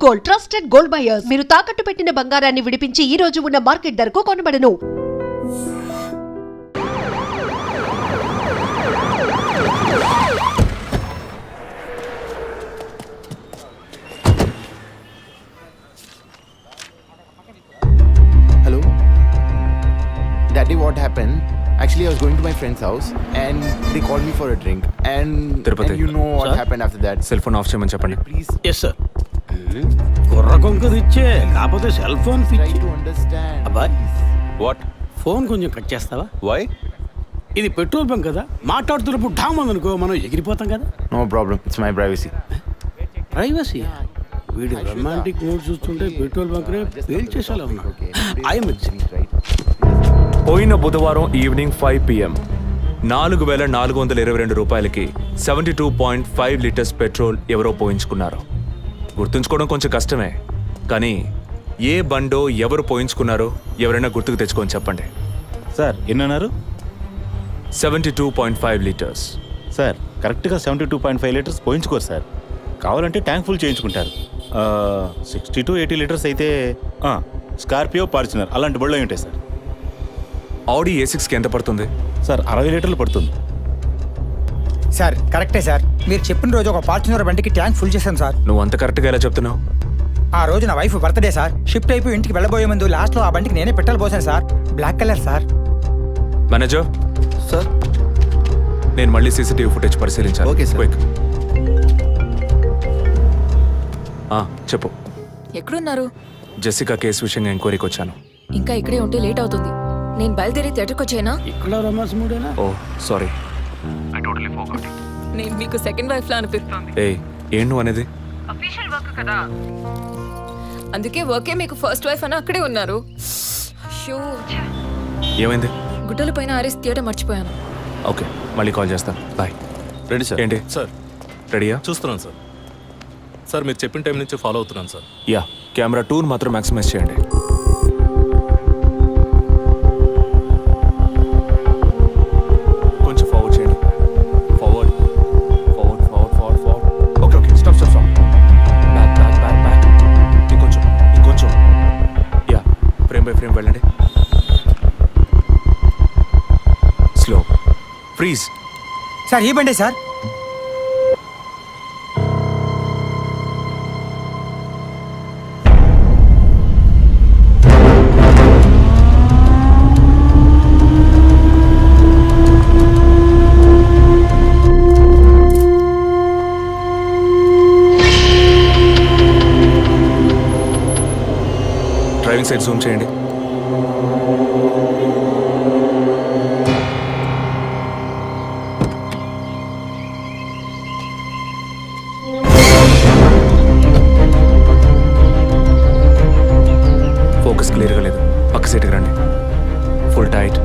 Gold, trusted gold buyers. మీరు తాకట్టు పెట్టిన బంగారాన్ని విడిపించి ఈ రోజు ఉన్న మార్కెట్ ధరకు కొనబడను. Hello? That day what happened? Actually, I was going to my friend's house and they called me for a drink. And you know what happened after that. Cell phone off చేయమని చెప్పండి. Please yes sir కుర్ర కొంకది ఇచ్చే కాకపోతే cell phone try పిచ్చి to understand. అబ్బాయ్ what phone కొంచెం cut చేస్తావా? Why? ఇది పెట్రోల్ బంక్ కదా, మాట్లాడుతున్నప్పుడు ఢామ్ అనుకో మనం ఎగిరిపోతాం కదా. No problem. It's my privacy. Privacy వీడి రొమాంటిక్ మూడ్ చూస్తుంటే పెట్రోల్ బంక్ రే ఫెయిల్ చేసేలా ఉన్నాడు. I'm Right? పోయిన బుధవారం ఈవినింగ్ 5 PM 4,422 రూపాయలకి 72.5 లీటర్స్ పెట్రోల్ ఎవరో పోయించుకున్నారు. గుర్తుంచుకోవడం కొంచెం కష్టమే, కానీ ఏ బండో ఎవరు పోయించుకున్నారో ఎవరైనా గుర్తుకు తెచ్చుకొని చెప్పండి. సార్ ఎన్నన్నారు? 72.5 లీటర్స్. సార్ కరెక్ట్గా 72.5 లీటర్స్ పోయించుకోరు సార్. కావాలంటే ట్యాంక్ ఫుల్ చేయించుకుంటారు. 60 to 80 లీటర్స్ అయితే స్కార్పియో, ఫార్చునర్ అలాంటి బళ్ళు ఉంటాయి సార్. ఆడి A6కి ఎంత పడుతుంది? సార్ 60 లీటర్లు పడుతుంది. సార్ కరెక్టే సార్, మీరు చెప్పిన రోజు ఒక ఫార్చునర్ బండికి ట్యాంక్ ఫుల్ చేశాను సార్. నువ్వు అంత కరెక్ట్గా ఎలా చెప్తున్నావు? ఆ రోజు నా వైఫ్ బర్త్డే సార్. షిఫ్ట్ అయిపోయి ఇంటికి వెళ్ళబోయే ముందు లాస్ట్లో ఆ బండికి నేనే పెట్రోల్ పోసాను sir. Black colour sir. Manager Sir? నేను మళ్ళీ సీసీటీవీ ఫుటేజ్ పరిశీలించాను. Okay, sir. క్విక్. చెప్పు. ఎక్కడున్నారు? జెసికా కేసు విషయంగా ఎంక్వైరీకి వచ్చాను. ఇంకా ఇక్కడే ఉంటే లేట్ అవుతుంది. నేను బయలుదేరి థియేటర్కి వచ్చేనా? ఇక్కడ రొమాన్స్ మూడేనా? ఓ సారీ. నేను మీకు సెకండ్ వైఫ్ లా అనిపిస్తుంది. ఏం నువ్వు అనేది? అందుకే వర్కే మీకు ఫస్ట్ వైఫ్ అని అక్కడే ఉన్నారు. అయ్యో, ఏమైంది? గుడ్డల పైన ఆరేసి థియేటర్ మర్చిపోయాను. ఓకే, మళ్ళీ కాల్ చేస్తాను. బాయ్. Ready sir. ఏంటి సార్ రెడీయా? చూస్తున్నాను సార్. సార్ మీరు చెప్పిన టైం నుంచి ఫాలో అవుతున్నాను సార్. యా, కెమెరా 2 మాత్రం మ్యాక్సిమైజ్ చేయండి. కొంచెం ఫార్వర్డ్ చేయండి. Forward forward forward forward forward. Okay okay, stop stop stop. Back back back back. ఇంకొంచెం ఇంకొంచెం. యా, ఫ్రేమ్ బై ఫ్రేమ్ వెళ్ళండి. స్లో. ఫ్రీజ్. సార్ ఈ బండే సార్. డ్రైవింగ్ సైడ్ జూమ్ చేయండి. ఫోకస్ క్లియర్గా లేదు. పక్క సీట్కి రండి. Full tight.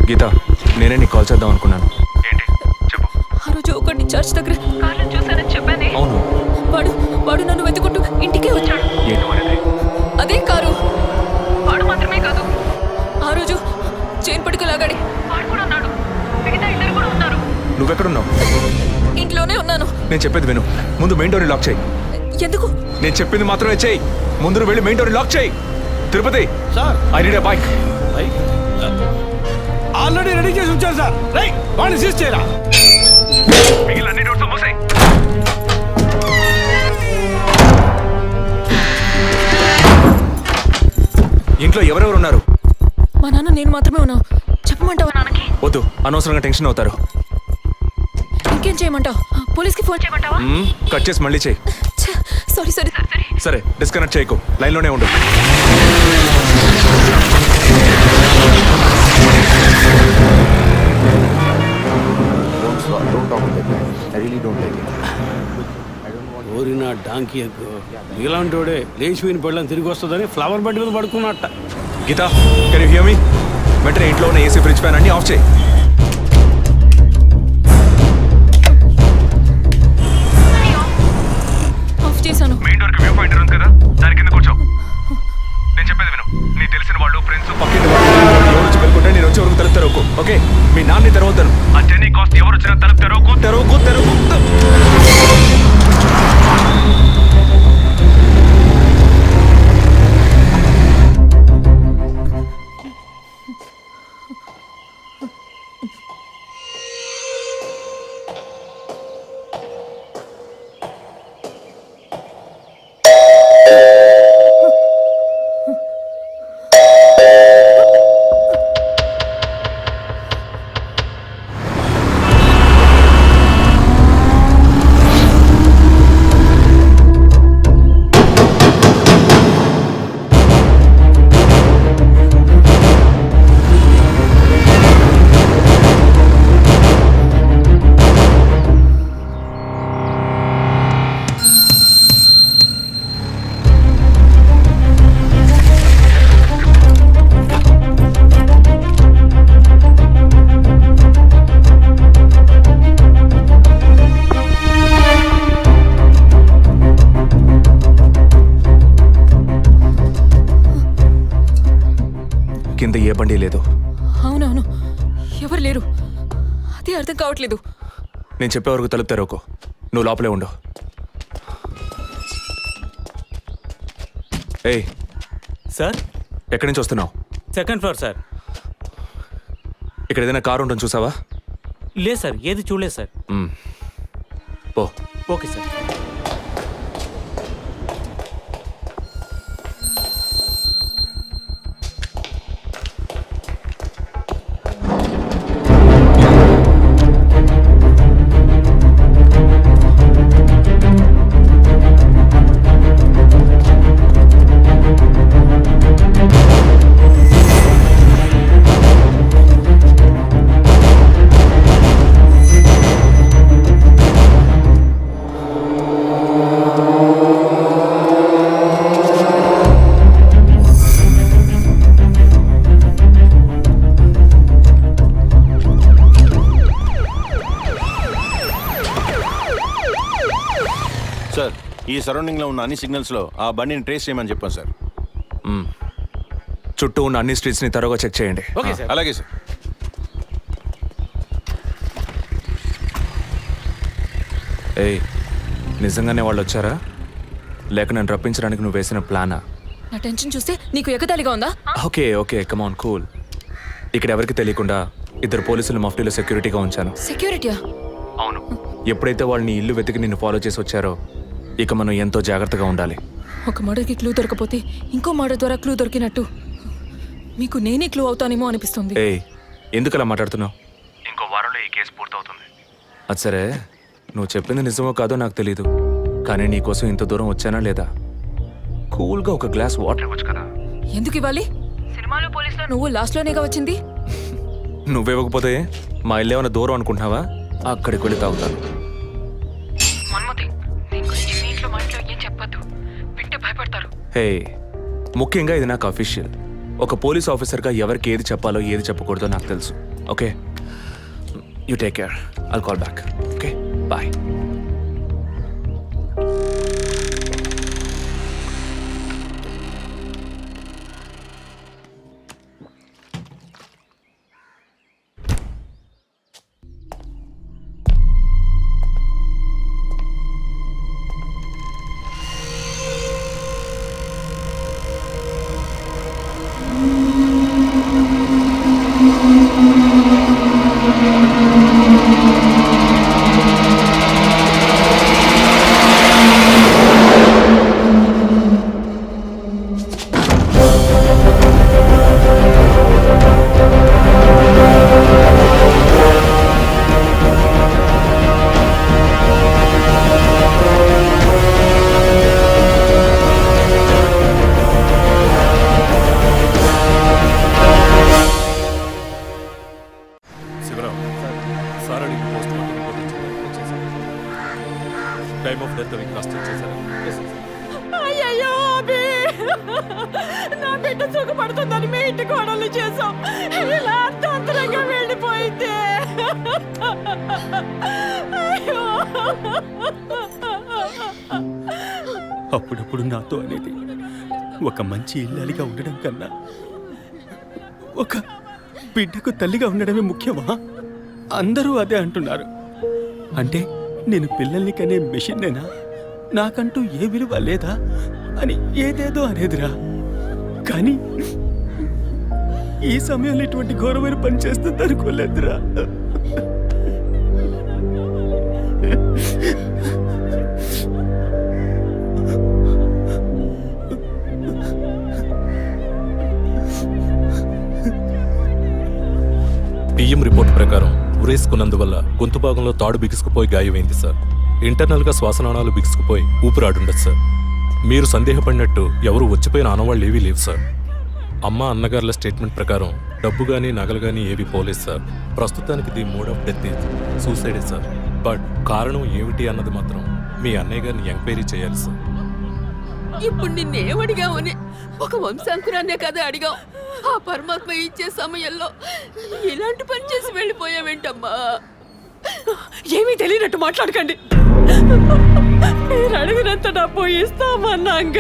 గీత, నేనే నీకు కాల్ చేద్దాం అనుకున్నాను. ఆ రోజు ఒకటి చర్చ్ దగ్గర కార్లో చూసానని చెప్పానే. అవును. వాడు నన్ను వెతుకుంటూ ఇంటికే వచ్చాడు. అదే కారు. వాడు మాత్రమే కాదు, ఆ రోజు చైన్ పట్టుకు లాగాడి వాడు కూడా ఉన్నాడు. మిగతా ఇద్దరు కూడా ఉన్నారు. నువ్వెక్కడున్నావు? ఇంట్లోనే ఉన్నాను. నేను చెప్పేది విను. ముందు మెయిన్ డోర్ లాక్ చేయి. ఎందుకు? నేను చెప్పింది మాత్రమే చేయి. ముందు వెళ్ళి మెయిన్ డోర్ లాక్ చేయి. Tirupati, sir I need a bike. Already ready చేసి ఉంచాను సార్. రైట్, వాడిని సీజ్ చేయరా. ఇంట్లో ఎవరెవరు ఉన్నారు? మా నాన్న నేను మాత్రమే ఉన్నావు. చెప్పమంటావా నాన్నకి? వద్దు, అనవసరంగా టెన్షన్ అవుతారు. ఇంకేం చేయమంటావు? పోలీస్కి ఫోన్ చేయమంటావా? కట్ చేసి మళ్ళీ చేయి. Sorry sorry sorry. సరే, డిస్కనెక్ట్ చేయకు, లైన్లోనే ఉండు. Don't talk like that. I really don't like it. ఓరి నా డాంకీ ఎగ్గు ఇలాంటోడే లేచిపోయిన పెళ్ళని తిరిగి వస్తుందని ఫ్లవర్ బెడ్ మీద పడుకున్నట్ట. గీత, కెన్ యూ హియర్ మీ? వెంటనే ఇంట్లో ఉన్న ఏసీ, ఫ్రిడ్జ్, ఫ్యాన్ అన్ని ఆఫ్ చేయి. ఆఫ్ చేశాను. మెయిన్ డోర్ కి వ్యూ పాయింటర్ ఉంది కదా, దాని కింద కూర్చో. నేను చెప్పేది విను. నీ తెలిసిన వాళ్ళు, ఫ్రెండ్స్, పక్కింటి వాళ్ళు ఎవరు వచ్చి పెట్టుకుంటే నేను వచ్చే వరకు తలుపు తెరవకు. ఓకే, మీ నాన్ని తెరవద్దాను. అంటే నీ కాస్ట్ ఎవరు వచ్చినా తలుపు తెరవకు, తెరవకు, తెరవకు. కింద ఏ బండి లేదు. అవునవును, ఎవరు లేరు. అదే అర్థం కావట్లేదు. నేను చెప్పే వరకు తలుపు తెరవకు, నువ్వు లోపలే ఉండు. ఏయ్, సార్, ఎక్కడి నుంచి వస్తున్నావు? Second floor sir. ఇక్కడ ఏదైనా కారు ఉంటుంది చూసావా? లేదు సార్, ఏది చూడలేదు సార్. పో. Okay sir. సార్, ఈ సరౌండింగ్లో ఉన్న అన్ని సిగ్నల్స్లో ఆ బండిని ట్రేస్ చేయమని చెప్పాను సార్. చుట్టూ ఉన్న అన్ని స్ట్రీట్స్ని తరోగా చెక్ చేయండి. Okay sir. అలాగే సార్. ఏయ్, నిజంగానే వాళ్ళు వచ్చారా లేక నన్ను రప్పించడానికి నువ్వు వేసిన ప్లానా? నా టెన్షన్ చూస్తే నీకు ఎగతాళిగా ఉందా? ఓకే ఓకే, కమాన్, కూల్. ఇక్కడ ఎవరికి తెలియకుండా ఇద్దరు పోలీసులు మఫ్టీలో సెక్యూరిటీగా ఉంచాను. సెక్యూరిటీయా? అవును. ఎప్పుడైతే వాళ్ళు నీ ఇల్లు వెతికి నిన్ను ఫాలో చేసి వచ్చారో ఇక మనం ఎంతో జాగ్రత్తగా ఉండాలి. ఒక మర్డర్కి క్లూ దొరకపోతే ఇంకో మర్డర్ ద్వారా క్లూ దొరికినట్టు మీకు నేనే క్లూ అవుతానేమో అనిపిస్తుంది. ఏయ్, ఎందుకు అలా మాట్లాడుతున్నావు? ఇంకో వారంలో ఈ కేసు పూర్తవుతుంది. అది సరే, నువ్వు చెప్పింది నిజమో కాదో నాకు తెలీదు, కానీ నీకోసం ఇంత దూరం వచ్చానా లేదా? కూల్గా ఒక గ్లాస్ వాటర్ ఇవ్వచ్చు కదా. ఎందుకు ఇవ్వాలి? సినిమాలో పోలీసులో నువ్వు లాస్ట్లోనేగా వచ్చింది. నువ్వివ్వకపోతే మా ఇల్లు ఏమైనా దూరం అనుకుంటున్నావా? అక్కడికి వెళ్ళి తాగుతాను. హే, ముఖ్యంగా ఇది నాకు అఫీషియల్. ఒక పోలీస్ ఆఫీసర్గా ఎవరికి ఏది చెప్పాలో ఏది చెప్పకూడదో నాకు తెలుసు. Okay, you take care. I'll call back. Okay, bye. Time of death అవి కాస్ట్ చేశారా? అయ్యయ్యో అభి, నా బిడ్డ సుఖపడుతుందని మీ ఇంటి కోడలు చేసాం, ఇలా అర్థంతరంగా వెళ్ళిపోయింది. అయ్యో. అప్పుడప్పుడు నాతో అనేది ఒక మంచి ఇల్లాలిగా ఉండడం కన్నా ఒక బిడ్డకు తల్లిగా ఉండడమే ముఖ్యమా? అందరూ అదే అంటున్నారు. అంటే నేను పిల్లల్ని కనే మెషిన్నేనా, నాకంటూ ఏ విలువ లేదా అని ఏదేదో అనేదిరా. కానీ ఈ సమయంలో ఇటువంటి ఘోరమైన పని చేస్తుంది అనుకోలేదురా. పిఎం రిపోర్ట్ ప్రకారం ఉరేసుకున్నందువల్ల గొంతు భాగంలో తాడు బిగుసుకుపోయి గాయమైంది సార్. ఇంటర్నల్గా శ్వాసనాళాలు బిగుసుకుపోయి ఊపిరాడుండదు సార్. మీరు సందేహపడినట్టు ఎవరు వచ్చిపోయిన ఆనవాళ్ళు ఏవీ లేవు సార్. అమ్మ అన్నగారుల స్టేట్మెంట్ ప్రకారం డబ్బు కానీ నగలు కానీ ఏవి పోలేదు సార్. ప్రస్తుతానికి the mode of death is సూసైడే సార్. బట్ కారణం ఏమిటి అన్నది మాత్రం మీ అన్నయ్య గారిని ఎంక్వైరీ చేయాలి సార్. ఇప్పుడు నిన్నేమడిగామని ఒక వంశాంకురాన్నే కదా అడిగాం. ఆ పరమాత్మ ఇచ్చే సమయంలో ఇలాంటి పని చేసి వెళ్ళిపోయావేంటమ్మా? ఏమీ తెలియనట్టు మాట్లాడకండి. మీరు అడిగినంత డబ్బు ఇస్తామన్నాక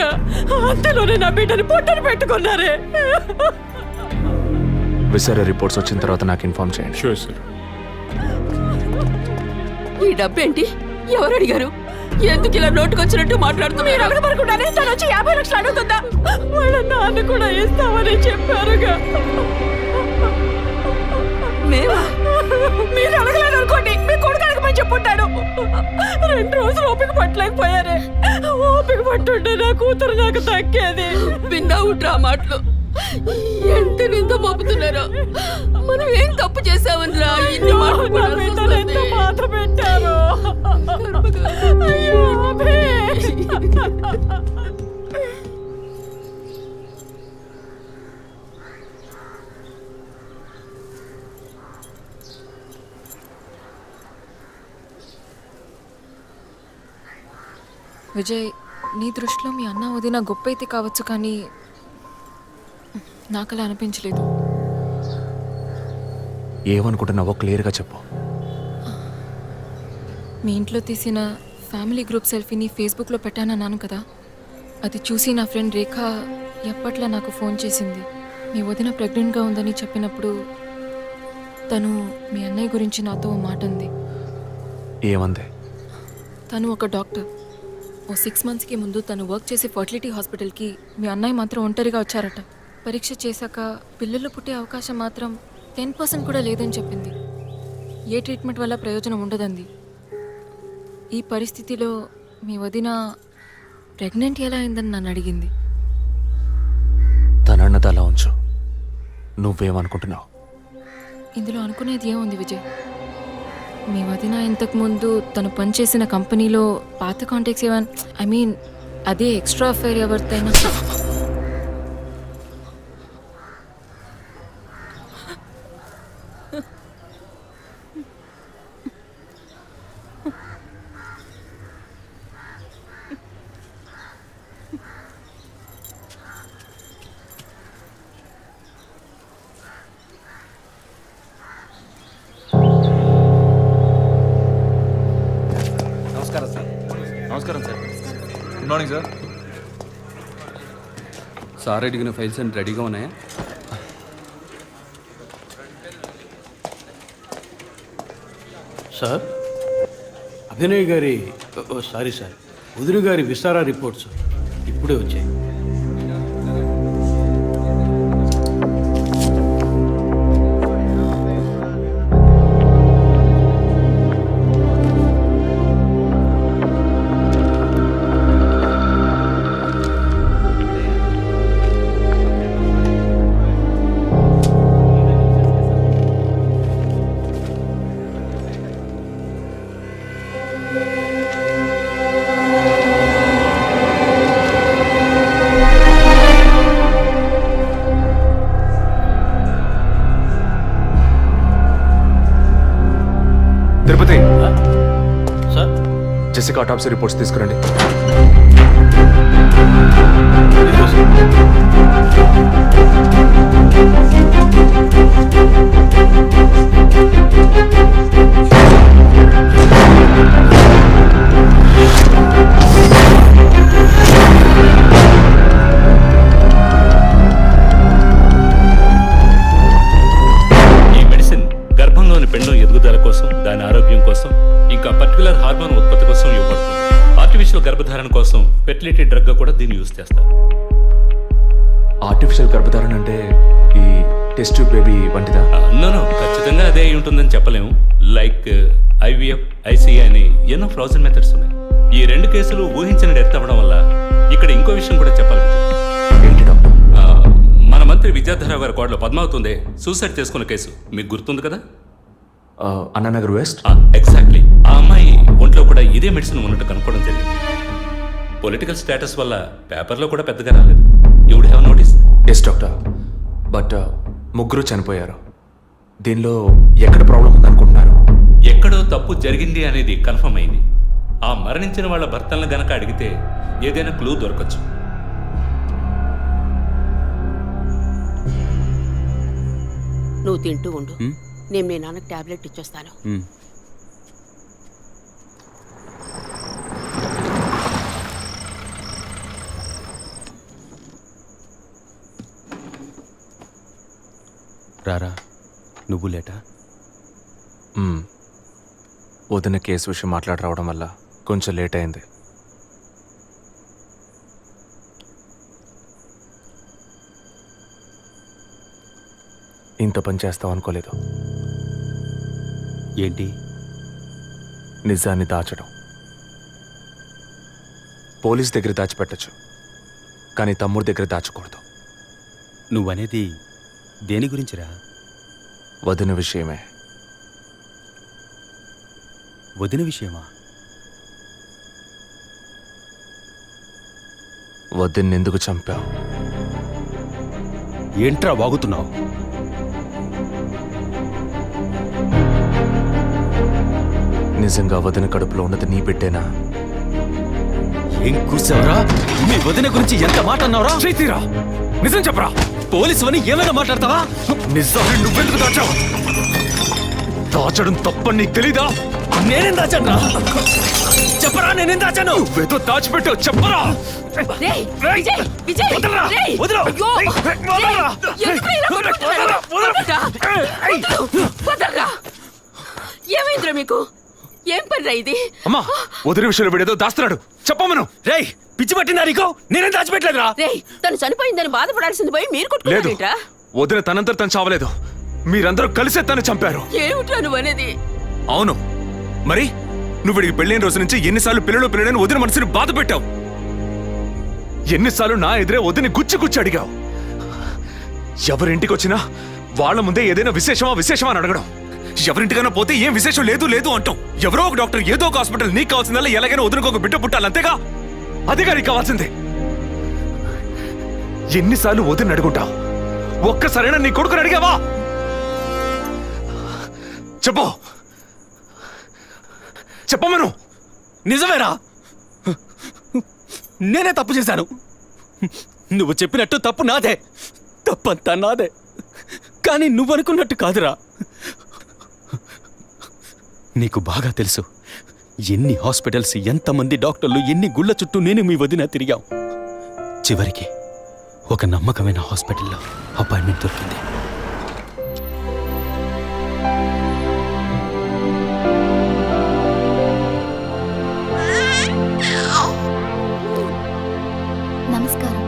అంతలోనే నా బిడ్డని పొట్టను పెట్టుకున్నారే. విసారా రిపోర్ట్స్ వచ్చిన తర్వాత నాకు ఇన్ఫార్మ్ చేయండి. Sure sir. ఈ డబ్బేంటి? ఎవరు అడిగారు? ఎందుకు ఇలా నోటుకొచ్చినట్టు మాట్లాడుతూ? మీరు అడగబడకుండానే తను వచ్చి 50 లక్షలు అడుగుతుందా? వాళ్ళ నాన్న కూడా ఇస్తామని చెప్పారుగా. మేమా? మీరు అడగలేదు అనుకోండి, మీ కొడుకు అడగమని చెప్పుంటాడు. 2 రోజులు ఓపిక పట్టలేకపోయారే. ఓపిక పట్టుంటే నా కూతురు నాకు దక్కేది. విన్నావు డ్రా మాటలు ఎంత నింద మోపుతున్నారో. మనం ఏం తప్పు చేసామని రా ఇన్ని మాటలు మాత్ర పెట్టారు. అయ్యో అభి. విజయ్, నీ దృష్టిలో మీ అన్న వదిన గొప్ప అయితే కావచ్చు, కానీ నాకు అలా అనిపించలేదు. ఏమనుకుంటున్నావో క్లియర్గా చెప్పు. మీ ఇంట్లో తీసిన ఫ్యామిలీ గ్రూప్ సెల్ఫీని ఫేస్బుక్లో పెట్టానన్నాను కదా, అది చూసి నా ఫ్రెండ్ రేఖ ఎప్పట్లా నాకు ఫోన్ చేసింది. మీ వదిన ప్రెగ్నెంట్గా ఉందని చెప్పినప్పుడు తను మీ అన్నయ్య గురించి నాతో ఓ మాట అంది. ఏమంది? తను ఒక డాక్టర్. ఓ 6 monthsకి ముందు తను వర్క్ చేసే ఫర్టిలిటీ హాస్పిటల్కి మీ అన్నయ్య మాత్రం ఒంటరిగా వచ్చారట. పరీక్ష చేశాక పిల్లలు పుట్టే అవకాశం మాత్రం 10% కూడా లేదని చెప్పింది. ఏ ట్రీట్మెంట్ వల్ల ప్రయోజనం ఉండదంది. ఈ పరిస్థితిలో మీ వదిన ప్రెగ్నెంట్ ఎలా అయిందని నన్ను అడిగింది. తనన్నది అలా ఉంచు. నువ్వేమనుకుంటున్నావు? ఇందులో అనుకునేది ఏముంది విజయ్? మీ వదిన ఇంతకుముందు తను పనిచేసిన కంపెనీలో పాత కాంటాక్ట్స్ ఏమైనా, అదే ఎక్స్ట్రా అఫైర్ ఎవరితైనా నమస్కారం sir. Good morning sir. Sir అడిగిన ఫైల్స్ అన్ని రెడీగా ఉన్నాయా? సార్, అభినయ్ గారి సారీ సార్, వదిన గారి విసారా రిపోర్ట్స్ ఇప్పుడే వచ్చాయి. జెసికా ఆటాప్సీ రిపోర్ట్స్ తీసుకురండి. ఈ మెడిసిన్ గర్భంలోని పెండం ఎదుగుదల కోసం, దాని ఆరోగ్యం కోసం, ఇంకా పర్టికులర్ హార్మోన్ ఉత్పత్తి కోసం ఇవ్వబడుతుంది. ఆర్టిఫిషియల్ గర్భధారణ కోసం ఫెర్టిలిటీ డ్రగ్ గా కూడా దీన్ని యూజ్ చేస్తారు. ఆర్టిఫిషియల్ గర్భధారణ అంటే ఈ టెస్ట్ ట్యూబ్ బేబీ వంటిదా? నో ఖచ్చితంగా అదే అయి ఉంటుందని చెప్పలేము. లైక్ ఐవీఎఫ్, ఐసీఐ అని ఎన్నో ఫ్రోజన్ మెథడ్స్ ఉన్నాయి. ఈ 2 కేసులు ఊహించిన డెత్ అవ్వడం వల్ల ఇక్కడ ఇంకో విషయం కూడా చెప్పాలి. ఏంటి డాక్టర్? మన మంత్రి విద్యాధరరావు గారి కోడలో పద్మావతి సూసైడ్ చేసుకున్న కేసు మీకు గుర్తుంది కదా? అన్నానగర్ వెస్ట్. ఎగ్జాక్ట్లీ. ఆ అమ్మాయి ఒంట్లో కూడా ఇదే మెడిసిన్ ఉన్నట్టు కనుక్కోవడం జరిగింది. పొలిటికల్ స్టేటస్ వల్ల పేపర్లో కూడా పెద్దగా రాలేదు. You would have notice. Yes doctor, but ముగ్గురు చనిపోయారు. దీనిలో ఎక్కడ ప్రాబ్లం ఉందనుకుంటున్నారు? ఎక్కడో తప్పు జరిగింది అనేది కన్ఫర్మ్ అయింది. ఆ మరణించిన వాళ్ళ భర్తలను గనక అడిగితే ఏదైనా క్లూ దొరకచ్చు. నువ్వు తింటూ ఉండు, నేను మీ నాన్నకు టాబ్లెట్ ఇచ్చొస్తాను. రారా, నువ్వు లేటా? వదిన కేసు విషయం మాట్లాడి రావడం వల్ల కొంచెం లేట్ అయింది. ఇంత పని చేస్తావు అనుకోలేదు. ఏంటి? నిజాన్ని దాచడం. పోలీస్ దగ్గర దాచిపెట్టచ్చు, కానీ తమ్ముడి దగ్గర దాచకూడదు. నువ్వనేది దేని గురించిరా? వదిన విషయమే. వదిన విషయమా? వదిన్ని ఎందుకు చంపావు? ఏంట్రా వాగుతున్నావు? నిజంగా వదిన కడుపులో ఉన్నది నీ బిడ్డేనా? ఏం కూర్చావురా? మీ వదిన గురించి ఎంత మాట అన్నావురా? చేతిరా, నిజం చెప్పరా. పోలీసు అని ఏమైనా మాట్లాడతావా? నిజాన్ని నువ్వెందుకు దాచావు? దాచడం తప్పని నీకు తెలీదా? నేనేం దాచాను? చెప్పరా, నేనేం దాచాను? నువ్వేదో దాచిపెట్టావు, చెప్పరా. రేయ్, విజయ్, విజయ్, వదలరా, రేయ్, వదలు. అయ్యో, వదలరా. ఎందుకు ఇలా కొట్టుకుంటున్నారు? వదలరా, వదలరా. ఏమైందిరా మీకు? ఏం పనిరా ఇది? అమ్మా, వదిన విషయంలో వీడేదో దాస్తున్నాడు, చెప్పమను. రేయ్, పిచ్చి పట్టిందా నీకు? నేనేం దాచిపెట్టలేదురా. రేయ్, తను చనిపోయిందని బాధపడాల్సింది పోయి మీరు లేదు, కొట్టుకుంటారేంట్రా? వదిన తనంతట తను చావలేదు. మీరందరూ కలిసే తను చంపారు. ఏమిట్రా నువ్వు అనేది? అవును, మరి నువ్వు వీడికి పెళ్ళైన రోజు నుంచి ఎన్నిసార్లు పిల్లలని వదిన మనసుని బాధ పెట్టావు? ఎన్నిసార్లు నా ఎదురే వదిని గుచ్చి అడిగావు? ఎవరింటికి వచ్చినా వాళ్ళ ముందే ఏదైనా విశేషమా అని అడగడం. ఎవరింటికైనా పోతే ఏం విశేషం లేదు అంటాం. ఎవరో ఒక డాక్టర్, ఏదో ఒక హాస్పిటల్, నీకు కావాల్సిందల్లా ఎలాగైనా వదినకు ఒక బిడ్డ పుట్టాలి, అంతేగా? అదేగా నీకు కావాల్సిందే. ఎన్నిసార్లు వదిన అడుగుంటావు? ఒక్కసారైనా నీ కొడుకుని అడిగావా? చెప్పమను. నిజమేరా, నేనే తప్పు చేశాను. నువ్వు చెప్పినట్టు తప్పు నాదే, తప్పంతా నాదే. కానీ నువ్వనుకున్నట్టు కాదురా. నీకు బాగా తెలుసు ఎన్ని హాస్పిటల్స్, ఎంతమంది డాక్టర్లు, ఎన్ని గుళ్ళ చుట్టూ నేను మీ వదిన తిరిగాం. చివరికి ఒక నమ్మకమైన హాస్పిటల్లో అపాయింట్మెంట్ దొరికింది. నమస్కారం.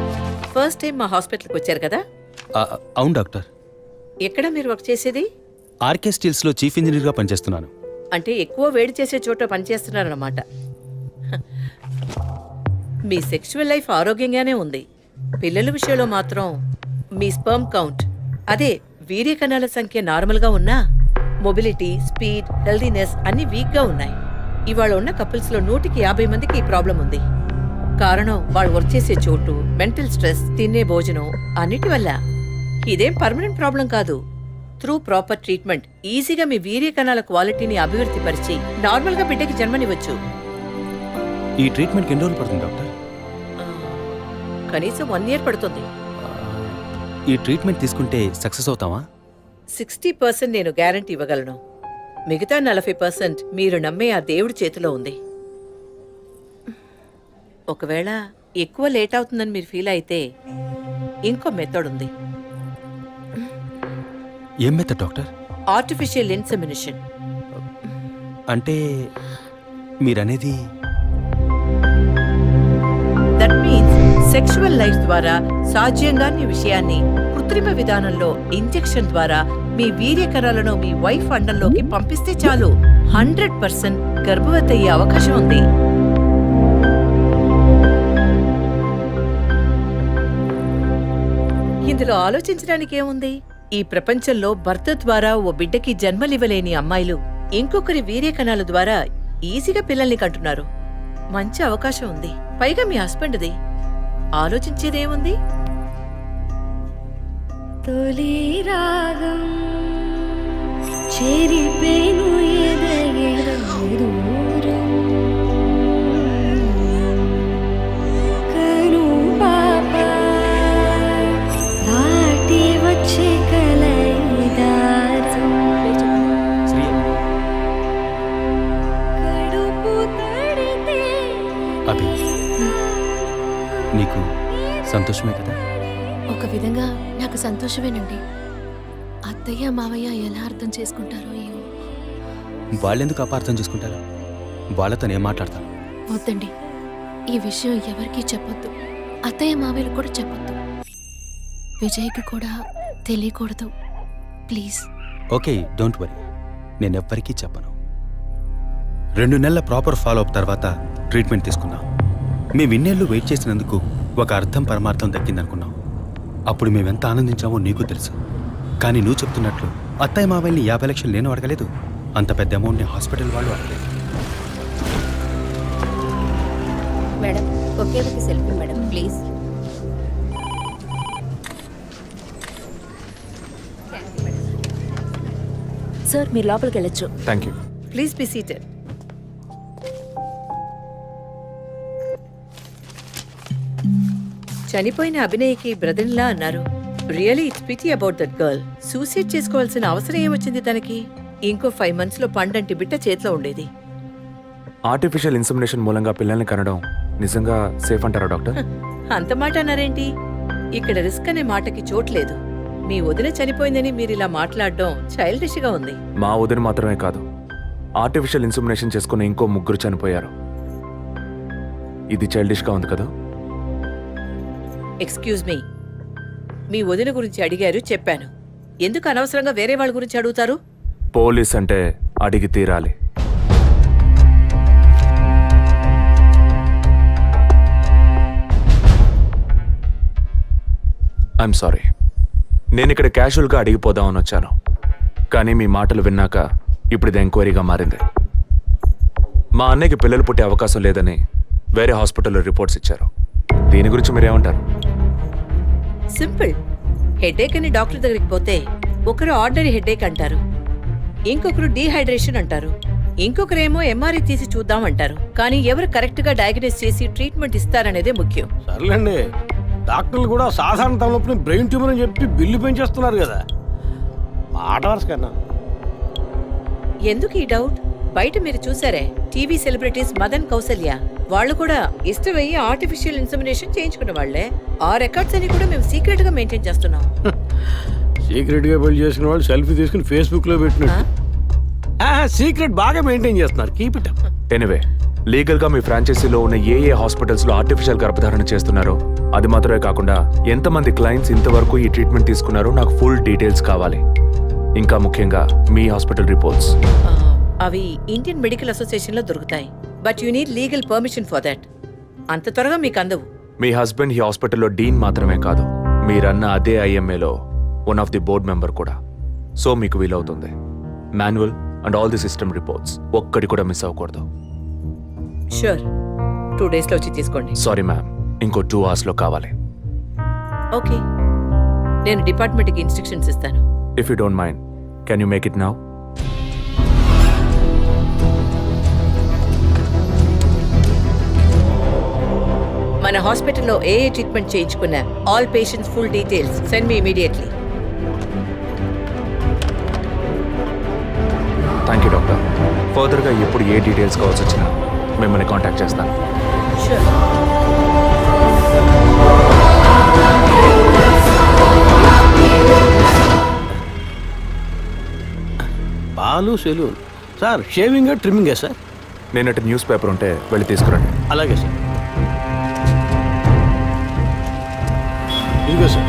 ఫస్ట్ టైం మా హాస్పిటల్కి వచ్చారు కదా? అవును డాక్టర్. ఎక్కడ మీరు వర్క్ చేసేది? ఆర్కే స్టీల్స్లో చీఫ్ ఇంజనీర్గా పనిచేస్తున్నాను. అంటే ఎక్కువ వేడి చేసే చోట పనిచేస్తున్నారన్నమాట. మీ సెక్షువల్ లైఫ్ ఆరోగ్యంగానే ఉంది. పిల్లల విషయంలో మాత్రం మీ స్పర్మ్ కౌంట్, అదే వీర్య కణాల సంఖ్య నార్మల్గా ఉన్నా మొబిలిటీ, స్పీడ్, హెల్దీనెస్ అన్ని వీక్గా ఉన్నాయి. ఇవాళ ఉన్న కపుల్స్లో 150 మందికి ఈ ప్రాబ్లం ఉంది. కారణం వాళ్ళు వర్క్ చేసే చోటు, మెంటల్ స్ట్రెస్, తినే భోజనం అన్నిటి వల్ల. ఇదేం పర్మనెంట్ ప్రాబ్లం కాదు. త్రూ ప్రాపర్ ట్రీట్మెంట్ ఈజీగా మీ వీర్య కణాల క్వాలిటీని అభివృద్ధి పరిచి నార్మల్గా బిడ్డకి జన్మనివ్వచ్చు. ఈ ట్రీట్మెంట్కి ఎన్ని రోజులు పడుతుంది డాక్టర్? కనీసం 1 year పడుతుంది. ఈ ట్రీట్మెంట్ తీసుకుంటే సక్సెస్ అవుతావా? 60% నేను గ్యారంటీ ఇవ్వగలను. మిగతా 40% మీరు నమ్మే ఆ దేవుడి చేతిలో ఉంది. ఒకవేళ ఎక్కువ లేట్ అవుతుందని మీరు ఫీల్ అయితే ఇంకో మెథడ్ ఉంది. ఏం మెథడ్ డాక్టర్? Artificial insemination. అంటే మీరనేది దట్ మీన్స్ సెక్షువల్ లైఫ్ ద్వారా సాధ్యంగాని విషయాన్ని కృత్రిమ విధానంలో ఇంజెక్షన్ ద్వారా మీ వీర్యకణాలను మీ వైఫ్ అండంలోకి పంపిస్తే చాలు 100% గర్భవతి అయ్యే అవకాశం ఉంది. ఇందులో ఆలోచించడానికి ఏముంది? ఈ ప్రపంచంలో భర్త ద్వారా ఓ బిడ్డకి జన్మలివ్వలేని అమ్మాయిలు ఇంకొకరి వీర్యకణాల ద్వారా ఈజీగా పిల్లల్ని కంటున్నారు. మంచి అవకాశం ఉంది. పైగా మీ హస్బెండ్ది. ఆలోచించేదేముంది? తొలి రాగం చెరిపేను దూరం కను పాప దాటి వచ్చే కలైదారం కడుపు తడితే అభి, నీకు సంతోషమే కదా? ఒక విధంగా నాకు సంతోషమేనండి. అత్తయ్య మావయ్య ఎలా అర్థం చేసుకుంటారో ఏమో. వాళ్ళెందుకు అపార్థం చేసుకుంటారు? వాళ్ళతో నేను మాట్లాడతాను. వద్దండి, ఈ విషయం ఎవరికీ చెప్పొద్దు. అత్తయ్య మావయ్యలు కూడా చెప్పొద్దు. విజయ్కి కూడా తెలియకూడదు, ప్లీజ్. ఓకే, డోంట్ వరీ, నేను ఎవ్వరికీ చెప్పను. 2 నెలల ప్రాపర్ ఫాలో అప్ తర్వాత ట్రీట్మెంట్ తీసుకున్నాం. మేము ఇన్నేళ్ళు వెయిట్ చేసినందుకు ఒక అర్థం పరమార్థం దక్కిందనుకున్నాం. అప్పుడు మేమెంత ఆనందించామో నీకు తెలుసు. కానీ నువ్వు చెప్తున్నట్లు అత్తయ్య మావయ్యని 50 లక్షలు నేను అడగలేదు. అంత పెద్ద అమౌంట్ని హాస్పిటల్ వాళ్ళు అడగలేదు. మేడం, ఒకే ఒక సెల్ఫీ మేడం, ప్లీజ్. సార్, మీరు లోపలికి వెళ్ళొచ్చు. Thank you. Please be seated. చనిపోయిన అభినయ్కి బ్రదర్లా అన్నారు. Really it's pity about that girl. Suicide చేసుకోవాల్సిన అవసరం ఏమొచ్చింది తనకి? ఇంకో 5 months లో పండంటి బిడ్డ చేతిలో ఉండేది. ఆర్టిఫిషియల్ ఇన్సెమినేషన్ మూలంగా పిల్లల్ని కనడం నిజంగా సేఫ్ అంటారా డాక్టర్? అంత మాట అన్నారేంటి? ఇక్కడ రిస్క్ అనే మాటకి చోట్లేదు. మీ వదిన చనిపోయిందని మీరు ఇలా మాట్లాడడం చైల్డిష్ గా ఉంది. మా వదిన మాత్రమే కాదు, ఆర్టిఫిషియల్ ఇన్సెమినేషన్ చేసుకున్న ఇంకో 3 చనిపోయారు. ఇది చైల్డిష్ గా ఉంది కదా? ఎక్స్క్యూజ్ మీ, మీ వదిన గురించి అడిగారు, చెప్పాను. ఎందుకు అనవసరంగా వేరే వాళ్ళ గురించి అడుగుతారు? పోలీస్ అంటే అడిగి తీరాలి. ఐఎమ్ సారీ, నేను ఇక్కడ క్యాజువల్గా అడిగిపోదామని వచ్చాను. కానీ మీ మాటలు విన్నాక ఇప్పుడు ఇది ఎంక్వైరీగా మారింది. మా అన్నయ్యకి పిల్లలు పుట్టే అవకాశం లేదని వేరే హాస్పిటల్లో రిపోర్ట్స్ ఇచ్చారు. దీని గురించి మీరేమంటారు? సింపుల్. హెడేక్ అని డాక్టర్ దగ్గరికి పోతే ఒకరు ఆర్డినరీ హెడేక్ అంటారు, ఇంకొకరు డీహైడ్రేషన్ అంటారు, ఇంకొకరేమో ఎంఆర్ఐ తీసి చూద్దాం అంటారు. కానీ ఎవరు కరెక్ట్ గా డయాగ్నోస్ చేసి ట్రీట్మెంట్ ఇస్తారనేదే ముఖ్యం. సర్లేండి, డాక్టర్లు కూడా సాధారణ తలనొప్పిని బ్రెయిన్ ట్యూమర్ అని చెప్పి బిల్లు పెంచేస్తున్నారు కదా. మాట వరుస కన్నా. ఎందుకు ఈ డౌట్? బయట మీరు చూసారే, టీవీ సెలబ్రిటీస్ మదన్ కౌసల్య వాళ్ళు కూడా ఇష్టమయ్యి ఆర్టిఫిషియల్ ఇన్సెమినేషన్ చేయించుకున్న వాళ్లే. ఆ రికార్డ్స్ అని కూడా మేము సీక్రెట్ గా మెయింటైన్ చేస్తున్నాం. సీక్రెట్ గా పెళ్లి చేసుకున్న వాళ్ళు సెల్ఫీ తీసుకుని ఫేస్బుక్ లో పెట్టినట్టు సీక్రెట్ బాగా మెయింటైన్ చేస్తున్నారు. Keep it up. Anyway, legal గా మీ ఫ్రాంచైజీలో ఉన్న ఏ హాస్పిటల్స్ లో ఆర్టిఫిషియల్ గర్భధారణ చేస్తున్నారో అది మాత్రమే కాకుండా ఎంతమంది క్లయింట్స్ ఇంతవరకు ఈ ట్రీట్మెంట్ తీసుకున్నారో నాకు ఫుల్ డీటెయిల్స్ కావాలి. ఇంకా ముఖ్యంగా మీ హాస్పిటల్ రిపోర్ట్స్. అవి ఇండియన్ మెడికల్ అసోసియేషన్ లో దొరుకుతాయి. But you need legal permission for that. అంత త్వరగా మీకు అందవు. మీ హస్బెండ్ ఈ హాస్పిటల్లో డీన్ మాత్రమే కాదు, మీరన్న అదే IMAలో one of the board member కూడా. సో మీకు వీలవుతుంది. Manual and all the system reports ఒక్కడి కూడా మిస్ అవ్వకూడదు. షూర్, 2 days లో వచ్చి తీసుకోండి. సారీ మ్యామ్, ఇంకో 2 hours లో కావాలి. ఓకే, నేను డిపార్ట్మెంట్కి ఇన్స్ట్రక్షన్స్ ఇస్తాను. If you don't mind, can you make it now? మన హాస్పిటల్లో ఏ ట్రీట్మెంట్ చేయించుకున్నా all patients full details send me immediately. Thank you doctor. ఫర్దర్గా ఎప్పుడు ఏ డీటెయిల్స్ కావాల్సి వచ్చినా మిమ్మల్ని కాంటాక్ట్ చేస్తాను. షూర్. పాలు సెలూన్ సార్, షేవింగ్ ట్రిమ్మింగే సార్? నేనటి న్యూస్ పేపర్ ఉంటే వెళ్ళి తీసుకురండి. అలాగే సార్. ఇదిగో సార్.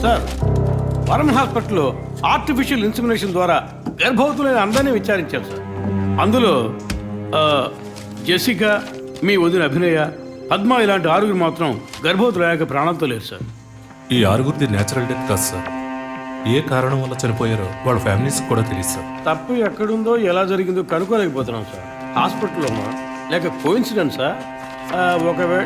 సార్, వరుణ్ హాస్పిటల్లో ఆర్టిఫిషియల్ ఇన్సెమినేషన్ ద్వారా గర్భవతులైన అందరినీ విచారించారు సార్. అందులో జెసికా, మీ వదిన అభినయ, పద్మ ఇలాంటి 6 మాత్రం గర్భవతులయ్యాక ప్రాణంతో లేరు సార్. ఈ 6 నేచురల్ డెత్ కాదు సార్. ఏ కారణం వల్ల చనిపోయారో వాళ్ళ ఫ్యామిలీస్ కూడా తెలియదు సార్. తప్పు ఎక్కడుందో ఎలా జరిగిందో కనుక్కోలేకపోతున్నాం సార్. హాస్పిటల్లో లేక కోఇన్సిడెన్సా? ఒకవేళ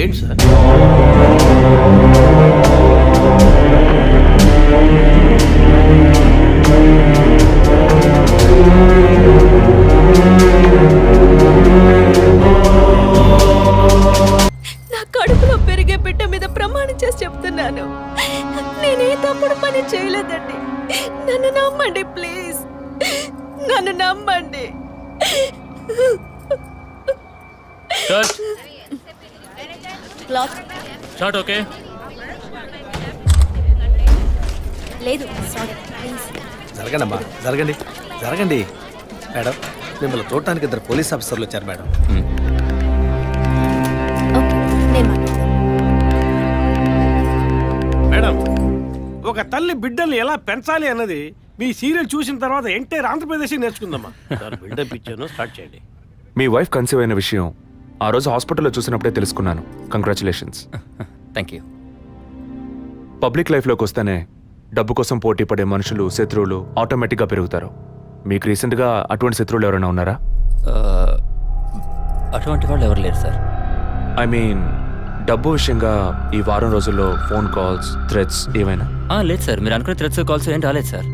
ఏంటి సార్? నా కడుపులో పెరిగే బిడ్డ మీద ప్రమాణం చేసి చెప్తున్నాను, నేనే తప్పుడు పని చేయలేదండి. నన్ను నమ్మండి ప్లీజ్, నన్ను నమ్మండి. Short okay. లేదు సారీ ప్లీజ్. జరగండి అమ్మా, జరగండి జరగండి. మేడం, మిమ్మల్ని చూడటానికి 2 పోలీస్ ఆఫీసర్లు వచ్చారు మేడం. మేడం, ఒక తల్లి బిడ్డల్ని ఎలా పెంచాలి అన్నది మీ సీరియల్ చూసిన తర్వాత ఎంటైర్ ఆంధ్రప్రదేశ్ నేర్చుకుందమ్మా. సార్, బిల్డప్ ఇచ్చాను, స్టార్ట్ చేయండి. మీ వైఫ్ కన్సీవ్ అయిన విషయం ఆ రోజు హాస్పిటల్లో చూసినప్పుడే తెలుసుకున్నాను. కంగ్రాచులేషన్స్. Thank you. పబ్లిక్ లైఫ్లోకి వస్తేనే డబ్బు కోసం పోటీ పడే మనుషులు, శత్రువులు ఆటోమేటిక్గా పెరుగుతారు. మీకు రీసెంట్గా అటువంటి శత్రువులు ఎవరైనా ఉన్నారా? అటువంటి వాళ్ళు ఎవరు లేరు సార్. ఐ మీన్ డబ్బు విషయంగా ఈ వారం రోజుల్లో ఫోన్ కాల్స్, థ్రెట్స్ ఏమైనా? లేదు సార్, మీరు అనుకునే థ్రెట్స్ కాల్స్ ఏం రాలేదు సార్.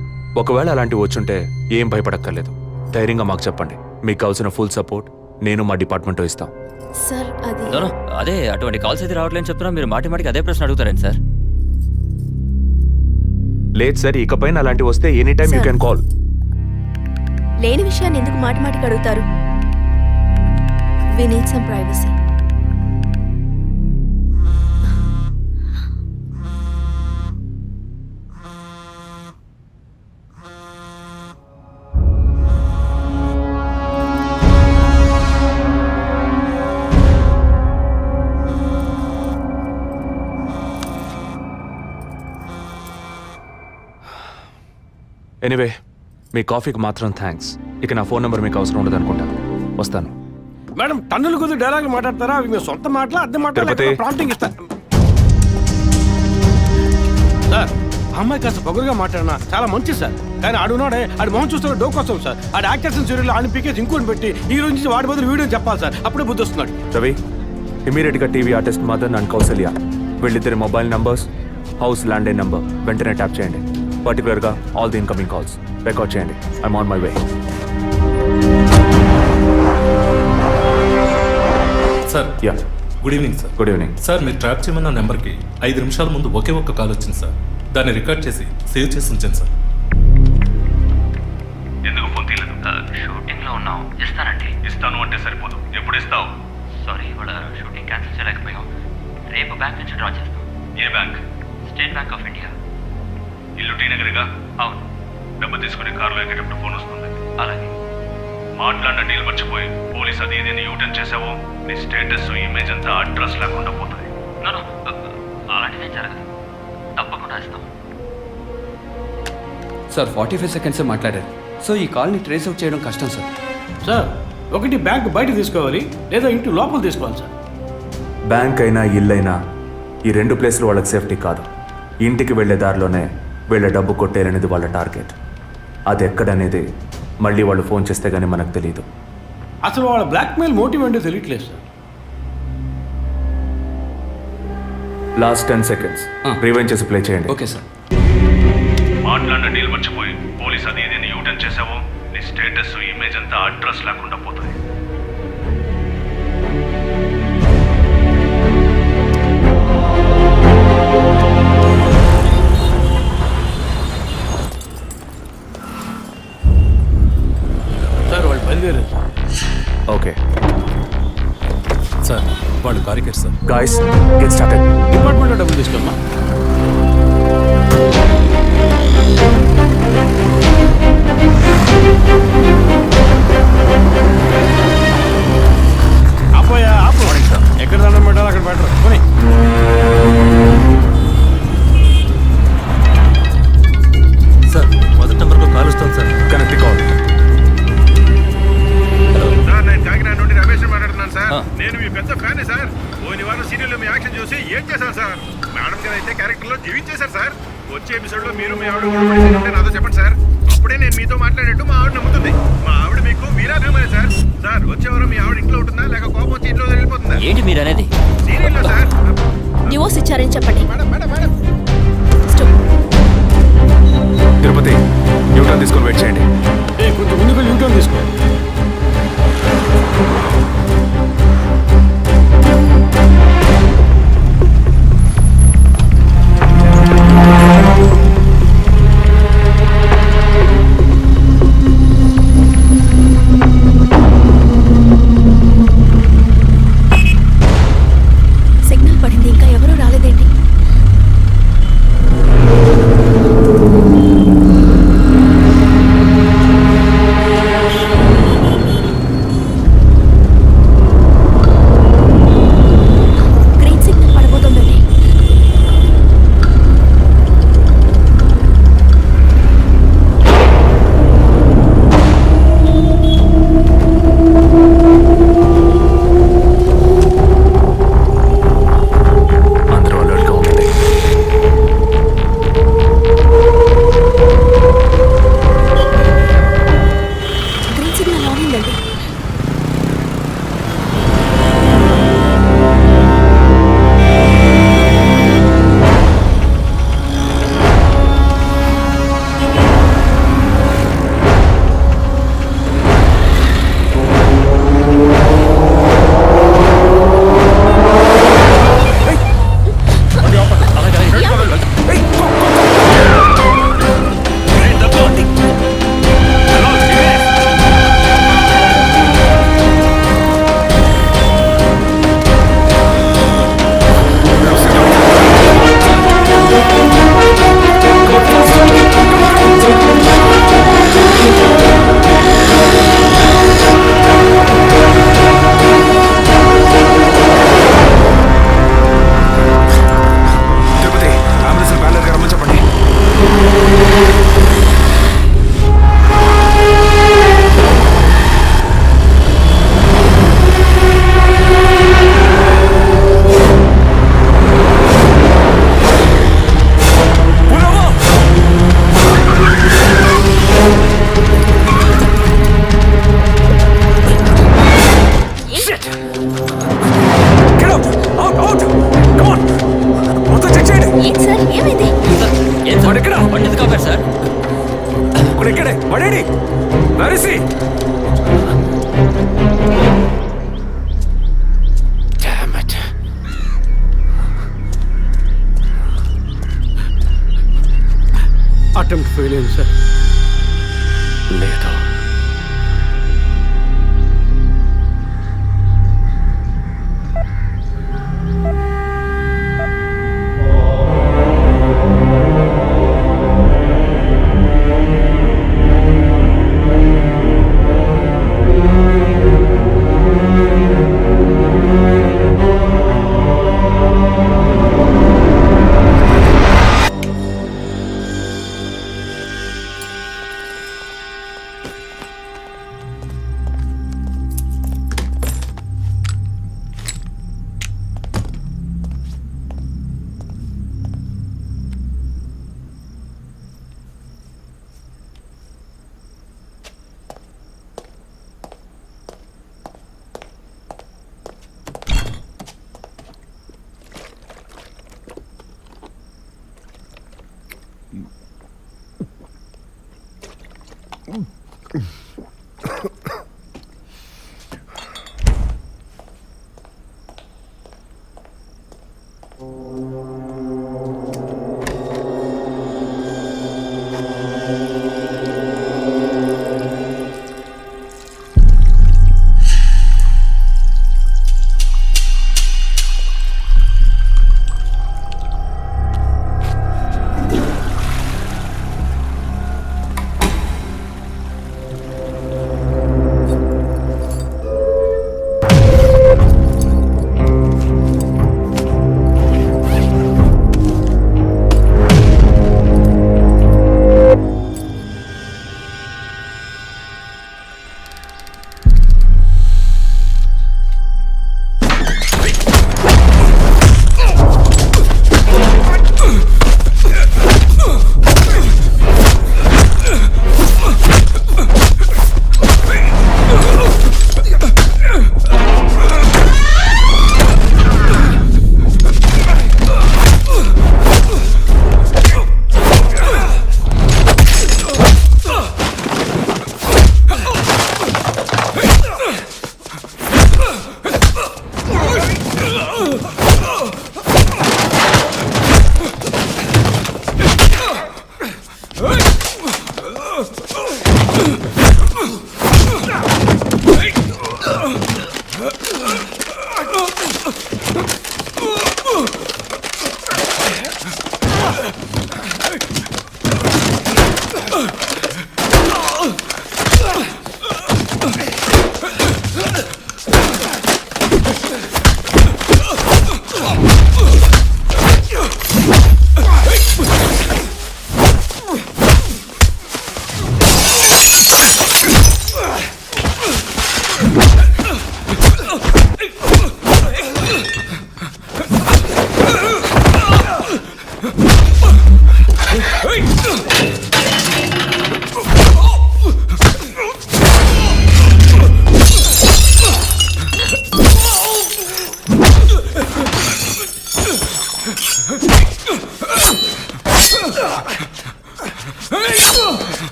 ఒకవేళ అలాంటివి వచ్చుంటే ఏం భయపడక్కర్లేదు. ధైర్యంగా మాకు చెప్పండి. మీకు కావాల్సిన ఫుల్ సపోర్ట్ నేను మా డిపార్ట్మెంట్లో ఇస్తాం. సార్ అది అదే అటువంటి కాల్స్ అయితే రావట్లేని చెప్తున్నా, మీరు మాటికి అదే ప్రశ్న అడుగుతారండి సార్. లేదు సార్, ఇకపైన అలాంటివి వస్తే any time you can call. లేని విషయాన్ని ఎందుకు మాటికి అడుగుతారు? We need some privacy. Anyway, మీ కాఫీకి మాత్రం థ్యాంక్స్. ఇక నా ఫోన్ నెంబర్ మీకు అవసరం ఉండదు అనుకుంటాను. వస్తాను. మేడం, టన్నులు కొద్ది డైలాగులు మాట్లాడతారా? అవి మీ సొంత మాటలా, అద్దె మాటలా, ప్రాంప్టింగ్ ఇస్తా. సార్, అమ్మాయి కాస్త పొగరుగా మాట్లాడినా చాలా మంచి సార్. కానీ ఆడున్నాడే, ఆడి మొహం చూస్తున్న డోకొస్తాం సార్. ఆడి యాక్టర్స్ సీరియల్ ఆడిని పీకేసి ఇంకోటి పెట్టి ఈ రోజు నుంచి వాడి బదులు వీడియో చెప్పాలి సార్. అప్పుడే బుద్ధి వస్తున్నాడు. రవి, ఇమీడియట్గా TV artist Madan and Kausalya వీళ్ళిద్దరి mobile numbers, house landline number వెంటనే ట్యాప్ చేయండి. పర్టికులర్గా all the incoming calls record చేయండి. I'm on my way. Sir yeah, good evening sir. Good evening. Sir మీరు ట్రాప్ చేయమన్న నెంబర్కి 5 నిమిషాల ముందు ఒకే ఒక్క కాల్ వచ్చింది సార్. దాన్ని రికార్డ్ చేసి సేవ్ చేసి ఉంచాను సార్. ఎందుకు ఫోన్ తీయలేదు? షూటింగ్లో ఉన్నాం. ఇస్తానండి. ఇస్తాను అంటే సరిపోదు. ఎప్పుడు ఇస్తావు? సారీ, ఇవాళ షూటింగ్ క్యాన్సిల్ చేయలేకపోయాం. రేపు బ్యాంక్ నుంచి డ్రా చేస్తాం. ఏ bank? State Bank of India. ఇల్లు టీ నగర్గా? అవును. డబ్బు తీసుకుని కారులో ఎక్కేటప్పుడు ఫోన్ వస్తుంది. అలాగే. మాట్లాడిన డీల్ మర్చిపోయి పోలీస్ అది ఇది యూటర్న్ చేసావో నీ స్టేటస్ ఇమేజ్ అంతా అడ్రస్ లేకుండా పోతుంది. అలాంటిదేం జరగదు. తప్పకుండా ఇస్తాం. సార్ 45 సెకండ్సే మాట్లాడారు. సో ఈ కాల్ని ట్రేస్ అవుట్ చేయడం కష్టం సార్. సార్, ఒకటి బ్యాంక్ బయట తీసుకోవాలి, లేదా ఇంటి లోపల తీసుకోవాలి సార్. బ్యాంక్ అయినా ఇల్లైనా ఈ 2 ప్లేసులు వాళ్ళకి సేఫ్టీ కాదు. ఇంటికి వెళ్ళే దారిలోనే వీళ్ళ డబ్బు కొట్టేయాలనేది వాళ్ళ టార్గెట్. అది ఎక్కడనేది మళ్ళీ వాళ్ళు ఫోన్ చేస్తే గానీ మనకు తెలియదు. అసలు వాళ్ళ బ్లాక్మెయిల్ మోటివ్ ఏంటో తెలియట్లేదు సార్. లాస్ట్ 10 సెకండ్స్ రివైండ్ చేసి ప్లే చేయండి. Okay sir. మాట్లాడిన డీల్ మర్చిపోయి పోలీస్ అది ఇది యూటర్న్ చేసావో నీ స్టేటస్ ఇమేజ్ అంతా అడ్రస్ లేకుండా పోతుంది. సార్ వాళ్ళు బయలుదేరారు. ఓకే సార్ వాళ్ళు కారికేట్ సార్. Guys, get started. డిపార్ట్మెంట్లో డబ్బులు తీసుకోమ్మా. ఆపోయా ఆపు. ఎక్కడ దండం పెట్టాలి అక్కడ పెట్టరు. కొని సార్ మొదటి నెంబర్కు కాల్ వస్తుంది సార్. Connect call. సార్, నేను కాకినాడ నుండి రమేష్ మాట్లాడుతున్నాను సార్. నేను మీ పెద్ద ఫ్యానే సార్. పోయిన వారం సీరియల్లో మీ యాక్షన్ చూసి ఏం చేశాను సార్. మేడం గారు అయితే క్యారెక్టర్లో జీవించేశారు సార్. వచ్చే ఎపిసోడ్లో మీరు మీ ఆవిడ గొడవపడేసారంటే నాతో చెప్పండి సార్. అప్పుడే నేను మీతో మాట్లాడేట్టు మా ఆవిడ నమ్ముతుంది. మా ఆవిడ మీకు వీరాభిమాని సార్. సార్, వచ్చే వారం మీ ఆవిడ ఇంట్లో ఉంటుందా లేక కోపం వచ్చి ఇంట్లో వెళ్ళిపోతుందా? ఏంటి మీరు అనేది? సీరియల్లో సార్. డివోర్స్ ఇచ్చారని చెప్పండి. Madam madam madam Tirupati, U turn తీసుకొని వెయిట్ చేయండి. కొంచెం ముందుకు యూటర్న్ తీసుకో. సిగ్నల్ పడింది, ఇంకా ఎవరూ రాలేదేంటి? ఏమైంది? పండిత్ కాపారు సార్ ఇక్కడే పడేడి నరిసి అటెంప్ట్ ఫెయిల్ అయింది సార్. లేదు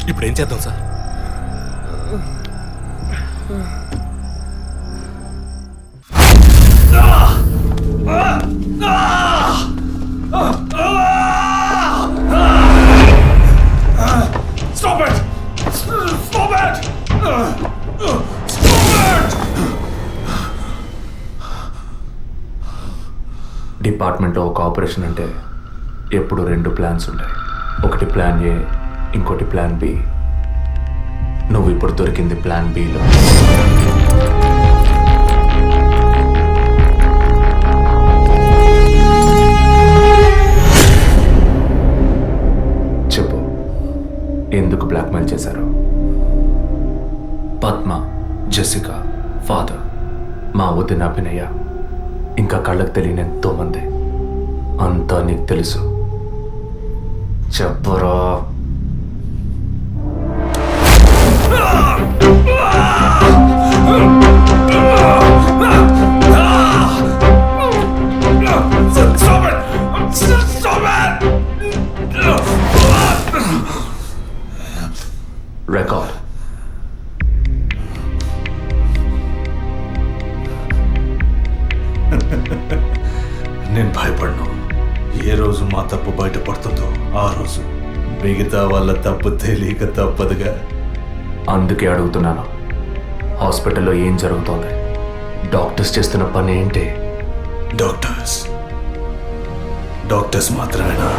ఇప్పుడు ఏం చేద్దాం sir? Stop it! Stop it! డిపార్ట్మెంట్లో ఒక ఆపరేషన్ అంటే ఎప్పుడు 2 ప్లాన్స్ ఉంటాయి. ఒకటి ప్లాన్ ఏ, ఇంకోటి ప్లాన్ బి. నువ్వు ఇప్పుడు దొరికింది ప్లాన్ బిలో. చెప్పు, ఎందుకు బ్లాక్మెయిల్ చేశారు? పద్మ, జెసికా, ఫాదర్, మా వదిన అభినయ, ఇంకా కళ్ళకు తెలియని ఎంతో మంది. అంతా నీకు తెలుసు. చెప్పరా. రికార్డ్. నేను భయపడ్ను. ఏ రోజు మా తప్పు బయటపడుతుందో ఆ రోజు మిగతా వాళ్ళ తప్పు తెలియక తప్పదుగా. అందుకే అడుగుతున్నాను, హాస్పిటల్లో ఏం జరుగుతోంది? డాక్టర్స్ చేస్తున్న పని ఏంటి? డాక్టర్స్ మాత్రమేనా?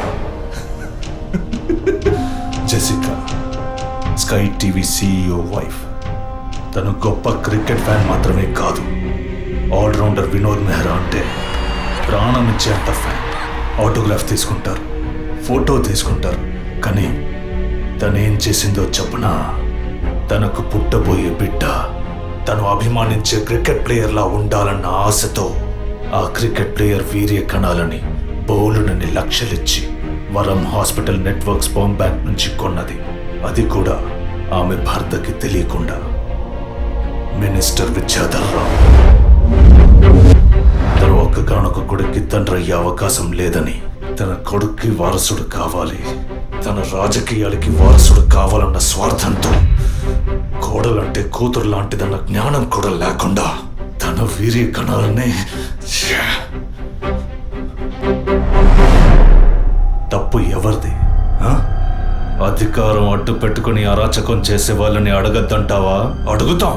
Jessica, sky TV CEO wife. తను గొప్ప క్రికెట్ ఫ్యాన్ మాత్రమే కాదు, ఆల్రౌండర్ వినోద్ మెహ్రా అంటే ప్రాణం ఇచ్చేంత ఫ్యాన్. ఆటోగ్రాఫ్ తీసుకుంటారు, ఫోటో తీసుకుంటారు. కానీ తనేం చేసిందో చెప్పనా? తనకు పుట్టబోయే బిడ్డ తను అభిమానించే క్రికెట్ ప్లేయర్లా ఉండాలన్న ఆశతో ఆ క్రికెట్ ప్లేయర్ వీర్య కణాలని బౌలునని లక్షలిచ్చి వరం హాస్పిటల్ నెట్వర్క్ స్పర్మ్ బ్యాంక్ నుంచి కొన్నది. అది కూడా ఆమె భర్తకి తెలియకుండా. మినిస్టర్ విద్యాధర్ రావు తను ఒక్కగానొక్క కొడుక్కి తండ్రి అయ్యే అవకాశం లేదని, తన కొడుక్కి వారసుడు కావాలి, తన రాజకీయాలకి వారసుడు కావాలన్న స్వార్థంతో కోడలంటే కూతురు లాంటిదన్న జ్ఞానం కూడా లేకుండా తన వీర్య కణాలనే. తప్పు ఎవరిది? అధికారం అడ్డు పెట్టుకుని అరాచకం చేసే వాళ్ళని అడగద్దంటావా? అడుగుతాం.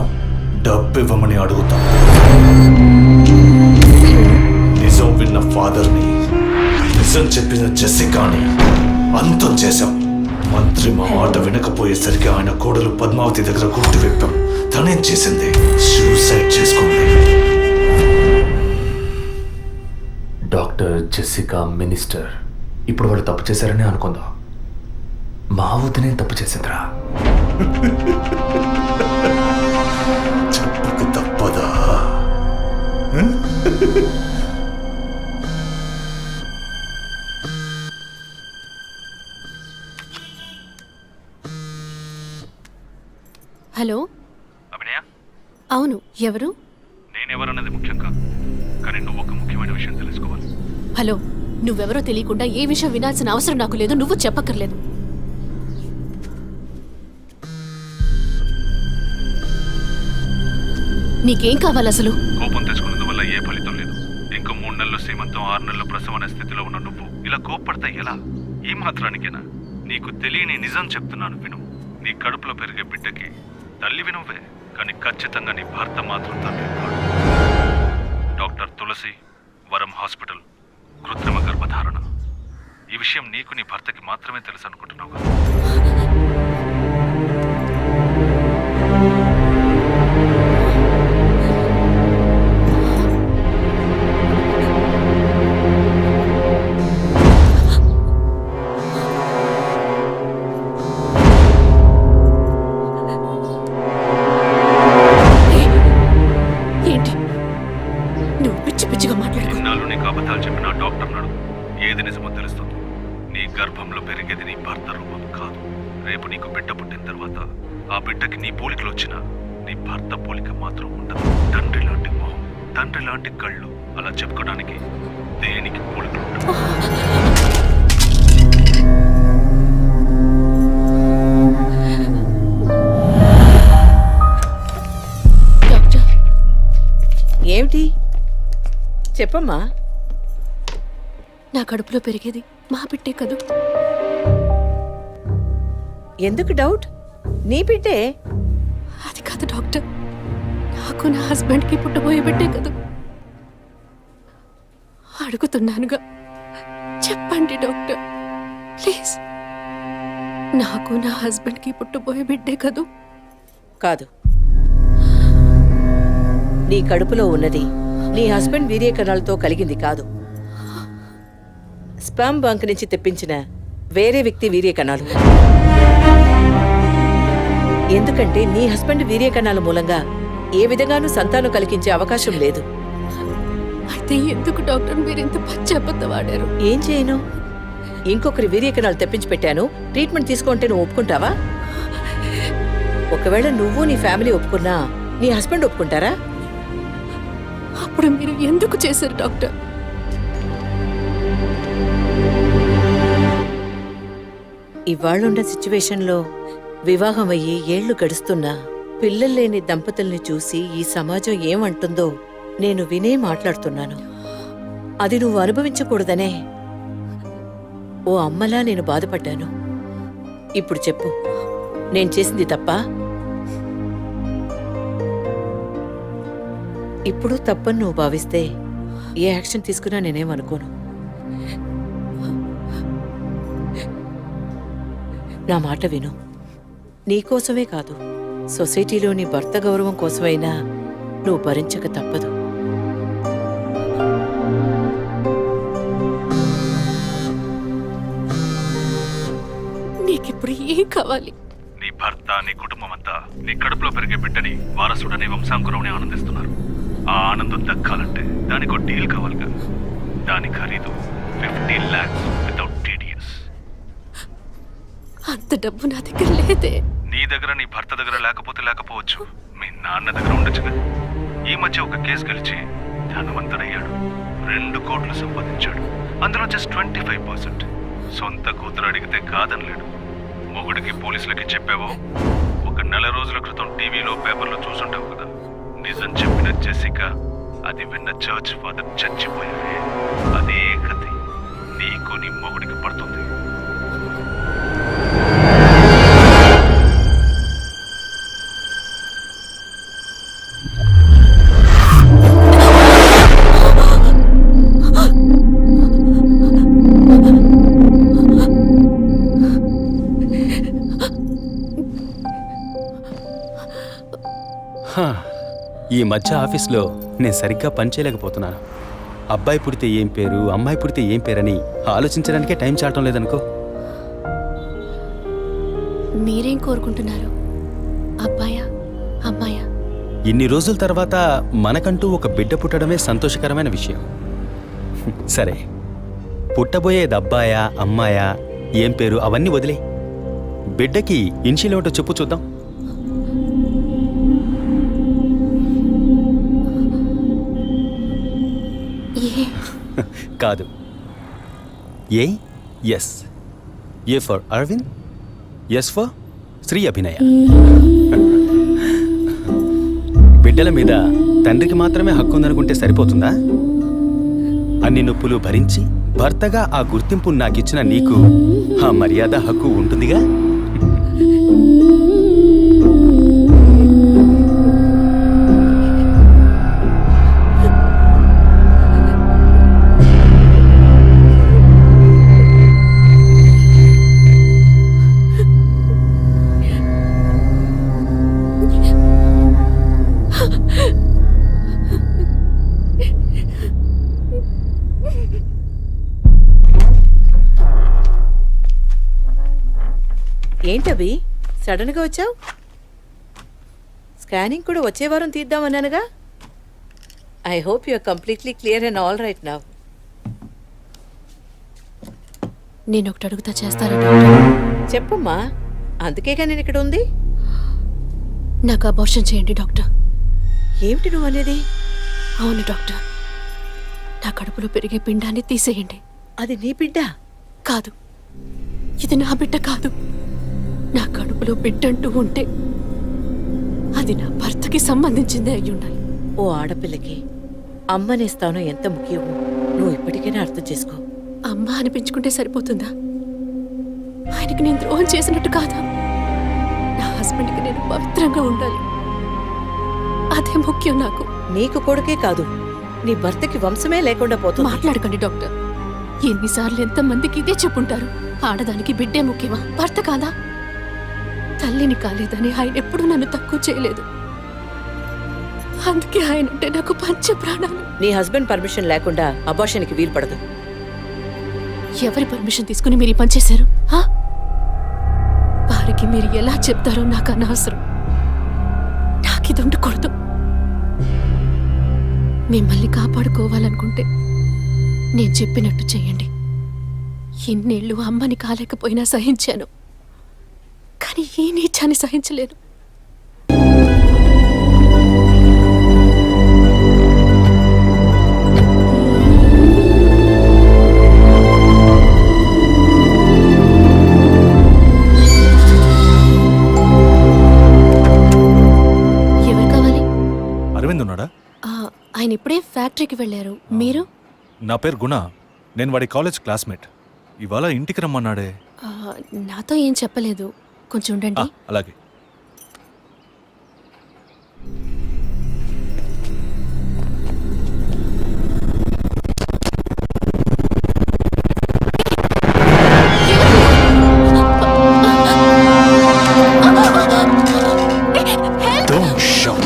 డబ్బు ఇవ్వమని అడుగుతాం. నిజం విన్న ఫాదర్ని, నిజం చెప్పిన జెసికాని అంతం చేశాం. మంత్రి మా మాట వినకపోయేసరికి ఆయన కోడలు పద్మావతి దగ్గర గుర్తు విప్పాం. తనేం చేసింది? సూసైడ్ చేసుకుంది. డాక్టర్, జెసికా, మినిస్టర్, ఇప్పుడు వాళ్ళు తప్పు చేశారని అనుకుందాం. మా వదినే తప్పు చేసిందిరా. చెప్పక తప్పదా? హలో, అభినయ, అవును, ఎవరు? నేనెవరన్నది ముఖ్యం కాదు, కానీ నువ్వు ఒక ముఖ్యమైన విషయం తెలుసుకోవాలి. హలో, నువ్వెవరో తెలియకుండా ఏ విషయం వినాల్సిన అవసరం నాకు లేదు. నువ్వు చెప్పక్కర్లేదు. నీకేం కావాలి అసలు? కోపం తెచ్చుకున్నందువల్ల ఏ ఫలితం లేదు. ఇంకో 3 నెలలు శ్రీమంతం, 6 నెలలు ప్రసవ అనే స్థితిలో ఉన్న నువ్వు ఇలా కోప్పడతా ఎలా? ఈ మాత్రానికేనా? నీకు తెలియని నిజం చెప్తున్నాను విను. నీ కడుపులో పెరిగే బిడ్డకి తల్లివి నువ్వే, కానీ ఖచ్చితంగా నీ భర్త మాత్రం తండ్రి కాదు. డాక్టర్ తులసి, వరం హాస్పిటల్, కృత్రిమ గర్భధారణ. ఈ విషయం నీకు నీ భర్తకి మాత్రమే తెలుసు అనుకుంటున్నావు కదా? అబద్ధాలు చెప్పిన డాక్టర్ నాడు ఏది నిజమో తెలుస్తుంది. నీ గర్భంలో పెరిగేది నీ భర్త రూపం కాదు. రేపు నీకు బిడ్డ పుట్టిన తర్వాత ఆ బిడ్డకి నీ పోలికలు వచ్చినా నీ భర్త పోలిక మాత్రం ఉండదు. తండ్రి లాంటి మొహం, తండ్రి లాంటి కళ్ళు, అలా చెప్పుకోవడానికి దేనికి పోలికలు ఉండవు. ఏమిటి చెప్పమ్మా? నా కడుపులో పెరిగేది మా బిడ్డే కదూ. ఎందుకు డౌట్? నీ బిడ్డే. అది కాదు డాక్టర్, నాకు నా హస్బెండ్కి పుట్టబోయే బిడ్డే కదూ. అడుగుతున్నానుగా, చెప్పండి డాక్టర్ ప్లీజ్. నాకు నా హస్బెండ్కి పుట్టబోయే బిడ్డే కదూ. కాదు, నీ కడుపులో ఉన్నది నీ హస్బెండ్ వీర్య కణాలతో కలిగింది కాదు, స్పామ్ బంక్ నుంచి తెప్పించిన వేరే వ్యక్తి వీర్య కణాలు. ఎందుకంటే నీ హస్బెండ్ వీర్య కణాల మూలంగా ఏ విధంగానూ సంతానం కలిగించే అవకాశం లేదు. అయితే ఎందుకు డాక్టర్ మీరు ఇంత పచ్చబద్ధ వాడారు? ఏం చేయను, ఇంకొకరి వీర్య కణాలు తెప్పించి పెట్టాను, ట్రీట్మెంట్ తీసుకుంటే నువ్వు ఒప్పుకుంటావా? ఒకవేళ నువ్వు నీ ఫ్యామిలీ ఒప్పుకున్నా నీ హస్బెండ్ ఒప్పుకుంటారా? అప్పుడు మీరు ఎందుకు చేశారు డాక్టర్? ఇవాళ్ళున్న సిచ్యువేషన్లో వివాహం అయ్యి ఏళ్లు గడుస్తున్నా పిల్లలు లేని దంపతుల్ని చూసి ఈ సమాజం ఏమంటుందో నేను వినే మాట్లాడుతున్నాను. అది నువ్వు అనుభవించకూడదనే ఓ అమ్మలా నేను బాధపడ్డాను. ఇప్పుడు చెప్పు, నేను చేసింది తప్పా? ఇప్పుడు తప్పని నువ్వు భావిస్తే ఏ యాక్షన్ తీసుకున్నా నేనేమనుకోను. నా మాట విను. నీకోసమే కాదు, సొసైటీలోని భర్త గౌరవం కోసమైనా నువ్వు భరించక తప్పదు. నీకిప్పుడు ఏం కావాలి? నీ భర్త, నీ కుటుంబం అంతా నీ కడుపులో పెరిగే బిడ్డని వారసుడని వంశాంకురమని ఆనందిస్తున్నారు. ఆ ఆనందం దక్కాలంటే దానికి ఒక డీల్ కావాలిగా. దాని ఖరీదు 50 lakhs వితౌట్ TDS. అంత డబ్బు నా దగ్గర లేదే. నీ దగ్గర, నీ భర్త దగ్గర లేకపోవచ్చు, మీ నాన్న దగ్గర ఉండొచ్చుగా. ఈ మధ్య ఒక కేసు గెలిచి ధనవంతుడయ్యాడు, 2 కోట్లు సంపాదించాడు. అందులో జస్ట్ 25%. సొంత కూతురు అడిగితే కాదనలేడు. మొగుడికి, పోలీసులకి చెప్పావో, ఒక నెల రోజుల క్రితం టీవీలో, పేపర్లో చూసుంటావు కదా. నిజం చెప్పిన జెసికా, అది విన్న చర్చ్ ఫాదర్ చచ్చిపోయారే. అదే కథ నీకు నీ మొగుడికి పడుతుంది. ఈ మధ్య ఆఫీస్లో నేను సరిగ్గా పనిచేయలేకపోతున్నాను. అబ్బాయి పుడితే ఏం పేరు, అమ్మాయి పుడితే ఏం పేరని ఆలోచించడానికే టైం చాలటం లేదనుకో. మీరేం కోరుకుంటున్నారు? అబ్బాయా, అమ్మాయా? ఇన్ని రోజుల తర్వాత మనకంటూ ఒక బిడ్డ పుట్టడమే సంతోషకరమైన విషయం. సరే, పుట్టబోయేది అబ్బాయా, అమ్మాయా, ఏం పేరు అవన్నీ వదిలే. బిడ్డకి ఇన్షియల్ ఏమిటో చెప్పు చూద్దాం. కాదు, S. A for Aravind, S for Shri Abhinaya. బిడ్డల మీద తండ్రికి మాత్రమే హక్కు ఉందనుకుంటే సరిపోతుందా? అన్ని నొప్పులు భరించి భర్తగా ఆ గుర్తింపు నాకిచ్చిన నీకు ఆ మర్యాద, హక్కు ఉంటుందిగా. ఏంటవి సడన్ గా వచ్చావు? స్కానింగ్ కూడా వచ్చే వారం తీద్దామన్నానుగా. I hope you are completely clear and all right now. నేను ఒకటి అడుగుతా, చేస్తారా డాక్టర్? చెప్పమ్మా, అందుకేగా నేను ఇక్కడ ఉంది. నాకు అబార్షన్ చేయండి డాక్టర్. ఏమిటి నువ్వు అనేది? అవును డాక్టర్, నా కడుపులో పెరిగే పిండాన్ని తీసేయండి. అది నీ బిడ్డ కాదు, ఇది నా బిడ్డ కాదు. నా కడుపులో బిడ్డంటూ ఉంటే అది నా భర్తకి సంబంధించిందే అయి ఉండాలి. ఓ ఆడపిల్లకి అమ్మనే స్థానం ఎంత ముఖ్యమో నువ్వు ఇప్పటికైనా అర్థం చేసుకో. అమ్మ అనిపించుకుంటే సరిపోతుందా? ఆయనకి నేను ద్రోహం చేసినట్టు కాదా? నా హస్బెండ్కి నేను పవిత్రంగా ఉండాలి, అదే ముఖ్యం నాకు. నీకు కొడుకే కాదు, నీ భర్తకి వంశమే లేకుండా పోతుంది. మాట్లాడకండి డాక్టర్. ఎన్నిసార్లు ఎంతమందికి ఇదే చెప్పుంటారు. ఆడదానికి బిడ్డే ముఖ్యమా, భర్త కాదా? తల్లిని కాలేదని ఆయన ఎప్పుడూ నన్ను తక్కువ చేయలేదు. అందుకే ఆయన అంటే నాకు పంచ ప్రాణాలు. నీ హస్బెండ్ పర్మిషన్ లేకుండా అబార్షన్కి వీలు పడదు. ఎవరి పర్మిషన్ తీసుకుని మీరు ఈ పని చేశారు? వారికి మీరు ఎలా చెప్తారో నాకు అనవసరం. నాకు ఇది ఉండకూడదు. మిమ్మల్ని కాపాడుకోవాలనుకుంటే నేను చెప్పినట్టు చేయండి. ఇన్నేళ్ళు అమ్మని కాలేకపోయినా సహించాను, కానీ ఈ నీచాన్ని సహించలేను. ఎవరు కావాలి? అరవింద్ ఉన్నాడా? ఆయన ఇప్పుడే ఫ్యాక్టరీకి వెళ్ళారు. మీరు? నా పేరు గుణ. నేను వాడి కాలేజ్ క్లాస్మేట్. ఇవాళ ఇంటికి రమ్మన్నాడే. నాతో ఏం చెప్పలేదు. కొంచెం ఉండండి. అలాగే. Don't shout.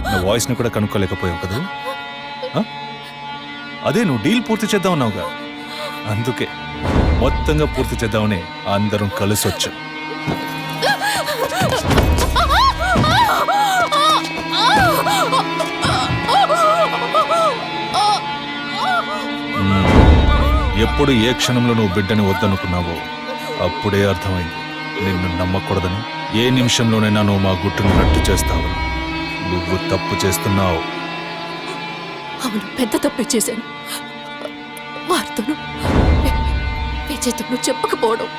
నా వాయిస్ని కూడా కనుక్కోలేకపోయావు కదా? అదే నువ్వు డీల్ పూర్తి చేద్దామన్నావుగా, అందుకే మొత్తంగా పూర్తి చేద్దామని అందరం కలిసి వచ్చాం. ఎప్పుడు ఏ క్షణంలో నువ్వు బిడ్డని వద్దనుకున్నావో అప్పుడే అర్థమైంది నిన్ను నమ్మకూడదని. ఏ నిమిషంలోనైనా నువ్వు మా గుట్టును రట్టు చేస్తావని. నువ్వు తప్పు చేస్తున్నావు. అవును, పెద్ద తప్పే చేశాను. వారితోనూ విజయ్తోనూ చెప్పకపోవడం.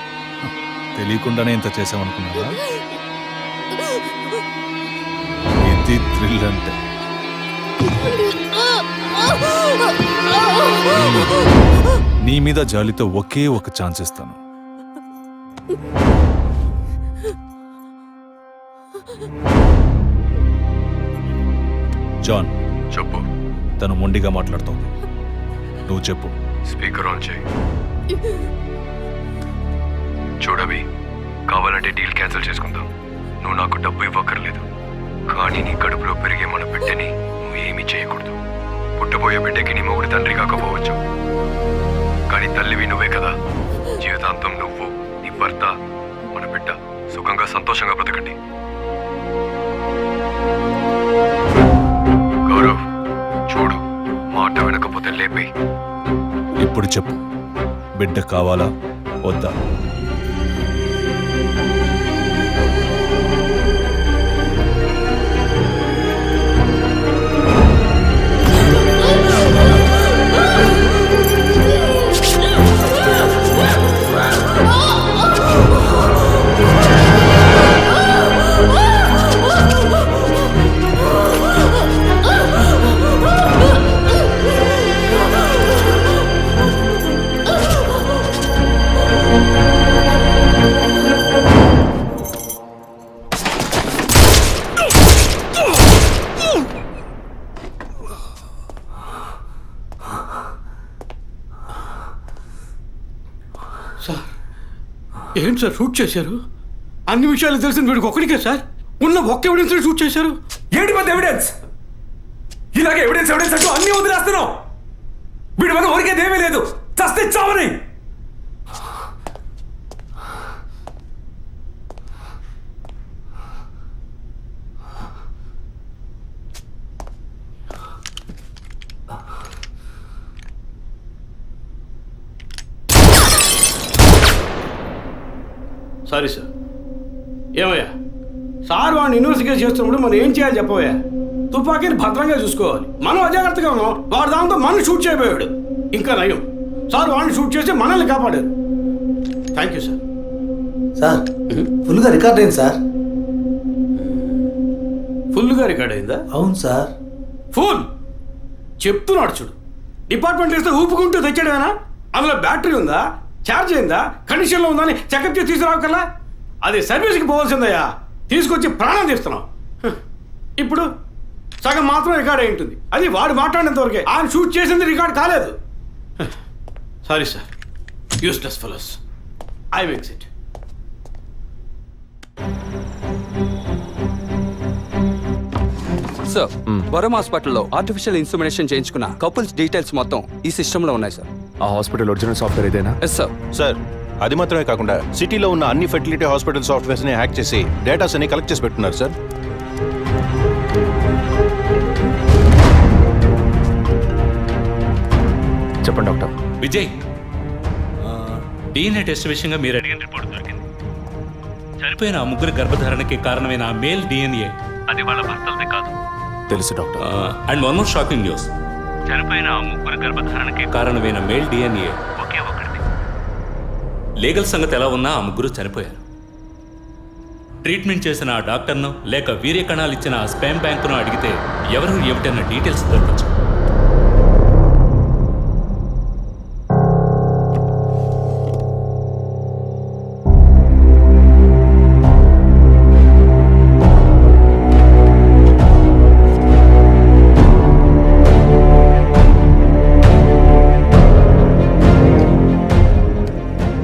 తెలియకుండానే ఇంత చేసామనుకున్నావా? ఇది థ్రిల్ అంటే. నీ మీద జాలితో ఒకే ఒక ఛాన్స్ ఇస్తాను. జాన్, చెప్పు. తను మొండిగా మాట్లాడుతోంది. నువ్వు చెప్పు. స్పీకర్ ఆన్ చేయి. చూడవి, కావాలంటే డీల్ క్యాన్సిల్ చేసుకుందాం. నువ్వు నాకు డబ్బు ఇవ్వక్కర్లేదు, కానీ నీ కడుపులో పెరిగే మన బిడ్డని నువ్వు ఏమీ చేయకూడదు. పుట్టబోయే బిడ్డకి నీ మొగుడు తండ్రి కాకపోవచ్చు, కానీ తల్లివి నువ్వే కదా. జీవితాంతం నువ్వు, నీ భర్త, మన బిడ్డ సుఖంగా సంతోషంగా బ్రతకండి. గౌరవ్, చూడు, మాట వినకపోతే లేపే. ఇప్పుడు చెప్పు, బిడ్డ కావాలా వద్దా? సార్, ఏంటి సార్ షూట్ చేశారు? అన్ని విషయాలు తెలిసిన వీడికి ఒక్కడికే సార్ ఉన్న ఒక్క ఎవిడెన్స్ షూట్ చేశారు. ఏంటి పెద్ద ఎవిడెన్స్? ఇలాగే ఎవిడెన్స్ ఎవిడెన్స్ అంటూ అన్ని వదిలేస్తున్నావు. వీడి వల్ల ఒరికేదేమీ లేదు. చస్తే చావని. Sorry sir. ఏమయ్యా, సార్ వాడిని ఇన్వెస్టిగేట్ చేస్తున్నప్పుడు మనం ఏం చేయాలి చెప్పవయ్యా? తుపాకీని భద్రంగా చూసుకోవాలి. మనం అజాగ్రత్తగా ఉన్నాం, వాడు దాంతో మనం షూట్ చేయబోయాడు. ఇంకా నయం, సార్ వాడిని షూట్ చేసి మనల్ని కాపాడారు. Thank you sir. సార్, ఫుల్గా రికార్డ్ అయింది సార్. ఫుల్గా రికార్డ్ అయిందా? అవును సార్. ఫుల్ చెప్తున్నాడు చూడు. డిపార్ట్మెంట్ ఇస్తే ఊపుకుంటూ తెచ్చాడేనా? అందులో బ్యాటరీ ఉందా, ఛార్జ్ అయిందా, కండిషన్లో ఉందా అని చెకప్ చేసి తీసుకురావు కదా. అది సర్వీస్కి పోవాల్సిందయ్యా, తీసుకొచ్చి ప్రాణం తీస్తున్నాం. ఇప్పుడు సగం మాత్రం రికార్డ్ అయి ఉంటుంది. అది వాడు మాట్లాడినంత వరకే. ఆయన షూట్ చేసింది రికార్డ్ కాలేదు. Sorry sir, useless fellows. I makes it. Sir Varam హాస్పిటల్లో ఆర్టిఫిషియల్ ఇన్స్ట్రుమెంటేషన్ చేయించుకున్న కపుల్స్ డీటెయిల్స్ మొత్తం ఈ సిస్టమ్ లో ఉన్నాయి సార్. ఆ హాస్పిటల్ ఒరిజినల్ సాఫ్ట్వేర్ ఇదేనా? Yes sir. సార్ అది మాత్రమే కాకుండా సిటీలో ఉన్న అన్ని ఫెర్టిలిటీ హాస్పిటల్ సాఫ్ట్వేర్స్ని హ్యాక్ చేసి డేటాస్ అన్ని కలెక్ట్ చేసి పెట్టున్నారు సార్. చెప్పండి డాక్టర్. విజయ్, DNA టెస్ట్ విషయంగా మీరు అడిగిన రిపోర్ట్ దొరికింది. చనిపోయిన ఆ ముగ్గురు గర్భధారణకి కారణమైన ఆ మేల్ DNA అది వాళ్ళ భర్తలదే కాదు. తెలుసు doctor. And one more shocking news, చనిపోయిన ఆ ముగ్గురు గర్భధారణకి కారణమైన మేల్ DNA ఒకే ఒకటిది. లీగల్ సంగతి ఎలా ఉన్నా ఆ ముగ్గురు చనిపోయారు. ట్రీట్మెంట్ చేసిన ఆ డాక్టర్ను లేక వీర్య కణాలు ఇచ్చిన ఆ స్పామ్ బ్యాంకును అడిగితే ఎవరు ఏమిటన్న డీటెయిల్స్ దొరకచ్చు.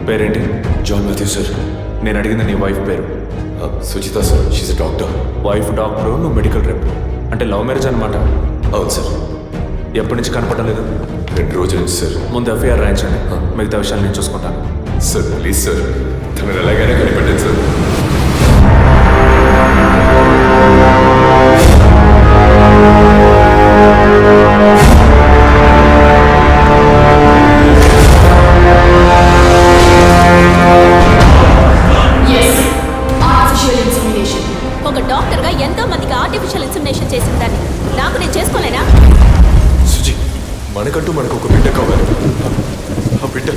పేరేంటి? John Matthew sir. నేను అడిగింది నీ వైఫ్ పేరు. Sujitha sir. She's doctor. Wife doctor, నువ్వు మెడికల్ రెప్. అంటే లవ్ మ్యారేజ్ అనమాట. అవును సార్. ఎప్పటి నుంచి కనపడడం లేదు? 2 రోజుల నుంచి సార్. ముందు ఎఫ్ఐఆర్ రాయించండి, మిగతా విషయాలు నేను చూసుకుంటాను. సార్ ప్లీజ్ సార్, తను ఎలాగైనా కనిపెట్టండి సార్. ఒక డాక్టర్గా ఎంతో మందికి ఆర్టిఫిషియల్ ఇన్సెమినేషన్ చేసిన దాన్ని నాకు నేను చేసుకోలేనా? సుజి, మనకంటూ మనకు ఒక బిడ్డ కావాలి. ఆ బిడ్డ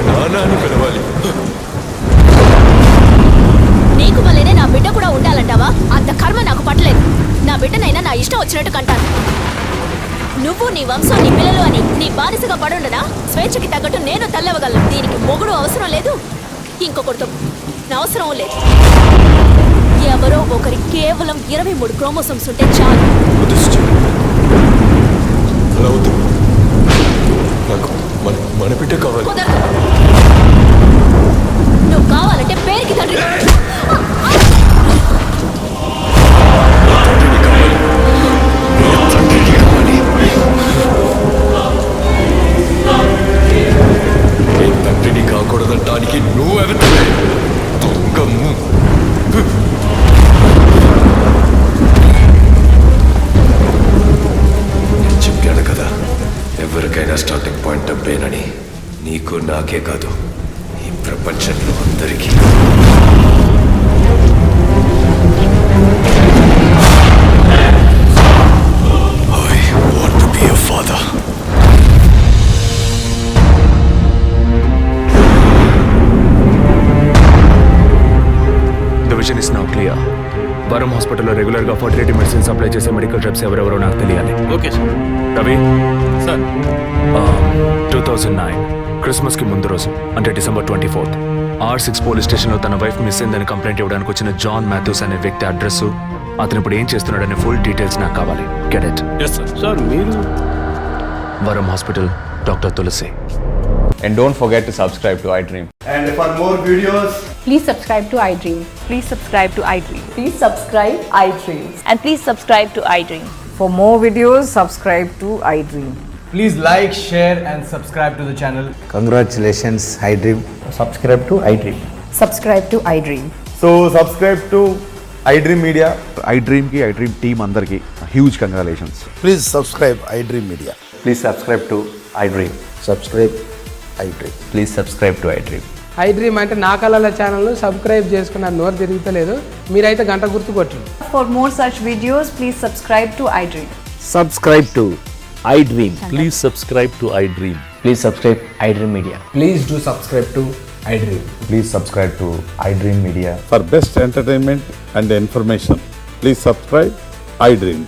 నాన్న అని పిలవాలి. నీకు వల్లనే నా బిడ్డ కూడా ఉండాలంటావా? అంత కర్మ నాకు పట్టలేదు. నా బిడ్డనైనా నా ఇష్టం వచ్చినట్టు కంటాను. నువ్వు నీ వంశం నీ పిల్లలు అని నీ బానిసగా పడుండనా? స్వేచ్ఛకి తగ్గట్టు నేను తల్లవగలను. దీనికి మొగుడు అవసరం లేదు, ఇంకొకరితో అవసరం లేదు. ఎవరో ఒకరి కేవలం 23 క్రోమోసోమ్స్ ఉంటే చాలు. నాకు మన బిడ్డ కావాలి. కుదరదు. నువ్వు కావాలంటే పేరుకి తండ్రి. తండ్రిని కాకూడదంటానికి నువ్వెవరివే? దొంగమ్ము. చెప్పాను కదా, ఎవరికైనా స్టార్టింగ్ పాయింట్ డబ్బేనని. నీకు నాకే కాదు, ఈ ప్రపంచంలో అందరికీ. I want to be a father. The vision is now clear. వరం హాస్పిటల్లో రెగ్యులర్గా ఫర్టిలిటీ మెడిసిన్ సప్లై చేసే మెడికల్ రెప్స్ ఎవరెవరో నాకు తెలియాలి. Okay sir. రవి సార్, 2009 క్రిస్మస్కి ముందు రోజు, అంటే డిసెంబర్ 24th, R6 పోలీస్ స్టేషన్లో తన వైఫ్ మిస్ అయిందని కంప్లైంట్ ఇవ్వడానికి వచ్చిన జాన్ మాథ్యూస్ అనే వ్యక్తి అడ్రస్, అతను ఇప్పుడు ఏం చేస్తున్నాడనే ఫుల్ డీటెయిల్స్ నాకు కావాలి. Get it? Yes sir. Sir మీరు Varam hospital, doctor Tulasi. And don't forget to subscribe to iDream. And for more videos, Please subscribe to iDream. Please subscribe to iDream. Please subscribe iDream. And please subscribe to iDream. For more videos, subscribe to iDream. please like, share and subscribe to the channel. Congratulations, iDream. Subscribe to iDream. Subscribe to iDream. So subscribe to iDream Media. iDream ki iDream team andarki huge congratulations. Please subscribe iDream Media. Please subscribe to iDream. Subscribe iDream. Please subscribe to iDream. iDream అంటే నా కళల channel subscribe చేసుకున్న నోరు తిరుగుతలేదు. మీరైతే గంట గుర్తు కొట్టండి. For more such videos, please subscribe to iDream. Subscribe to iDream. Please subscribe to iDream. Please subscribe iDream Media. Please do subscribe to iDream. Please subscribe to iDream Media. For best entertainment and information, please subscribe iDream.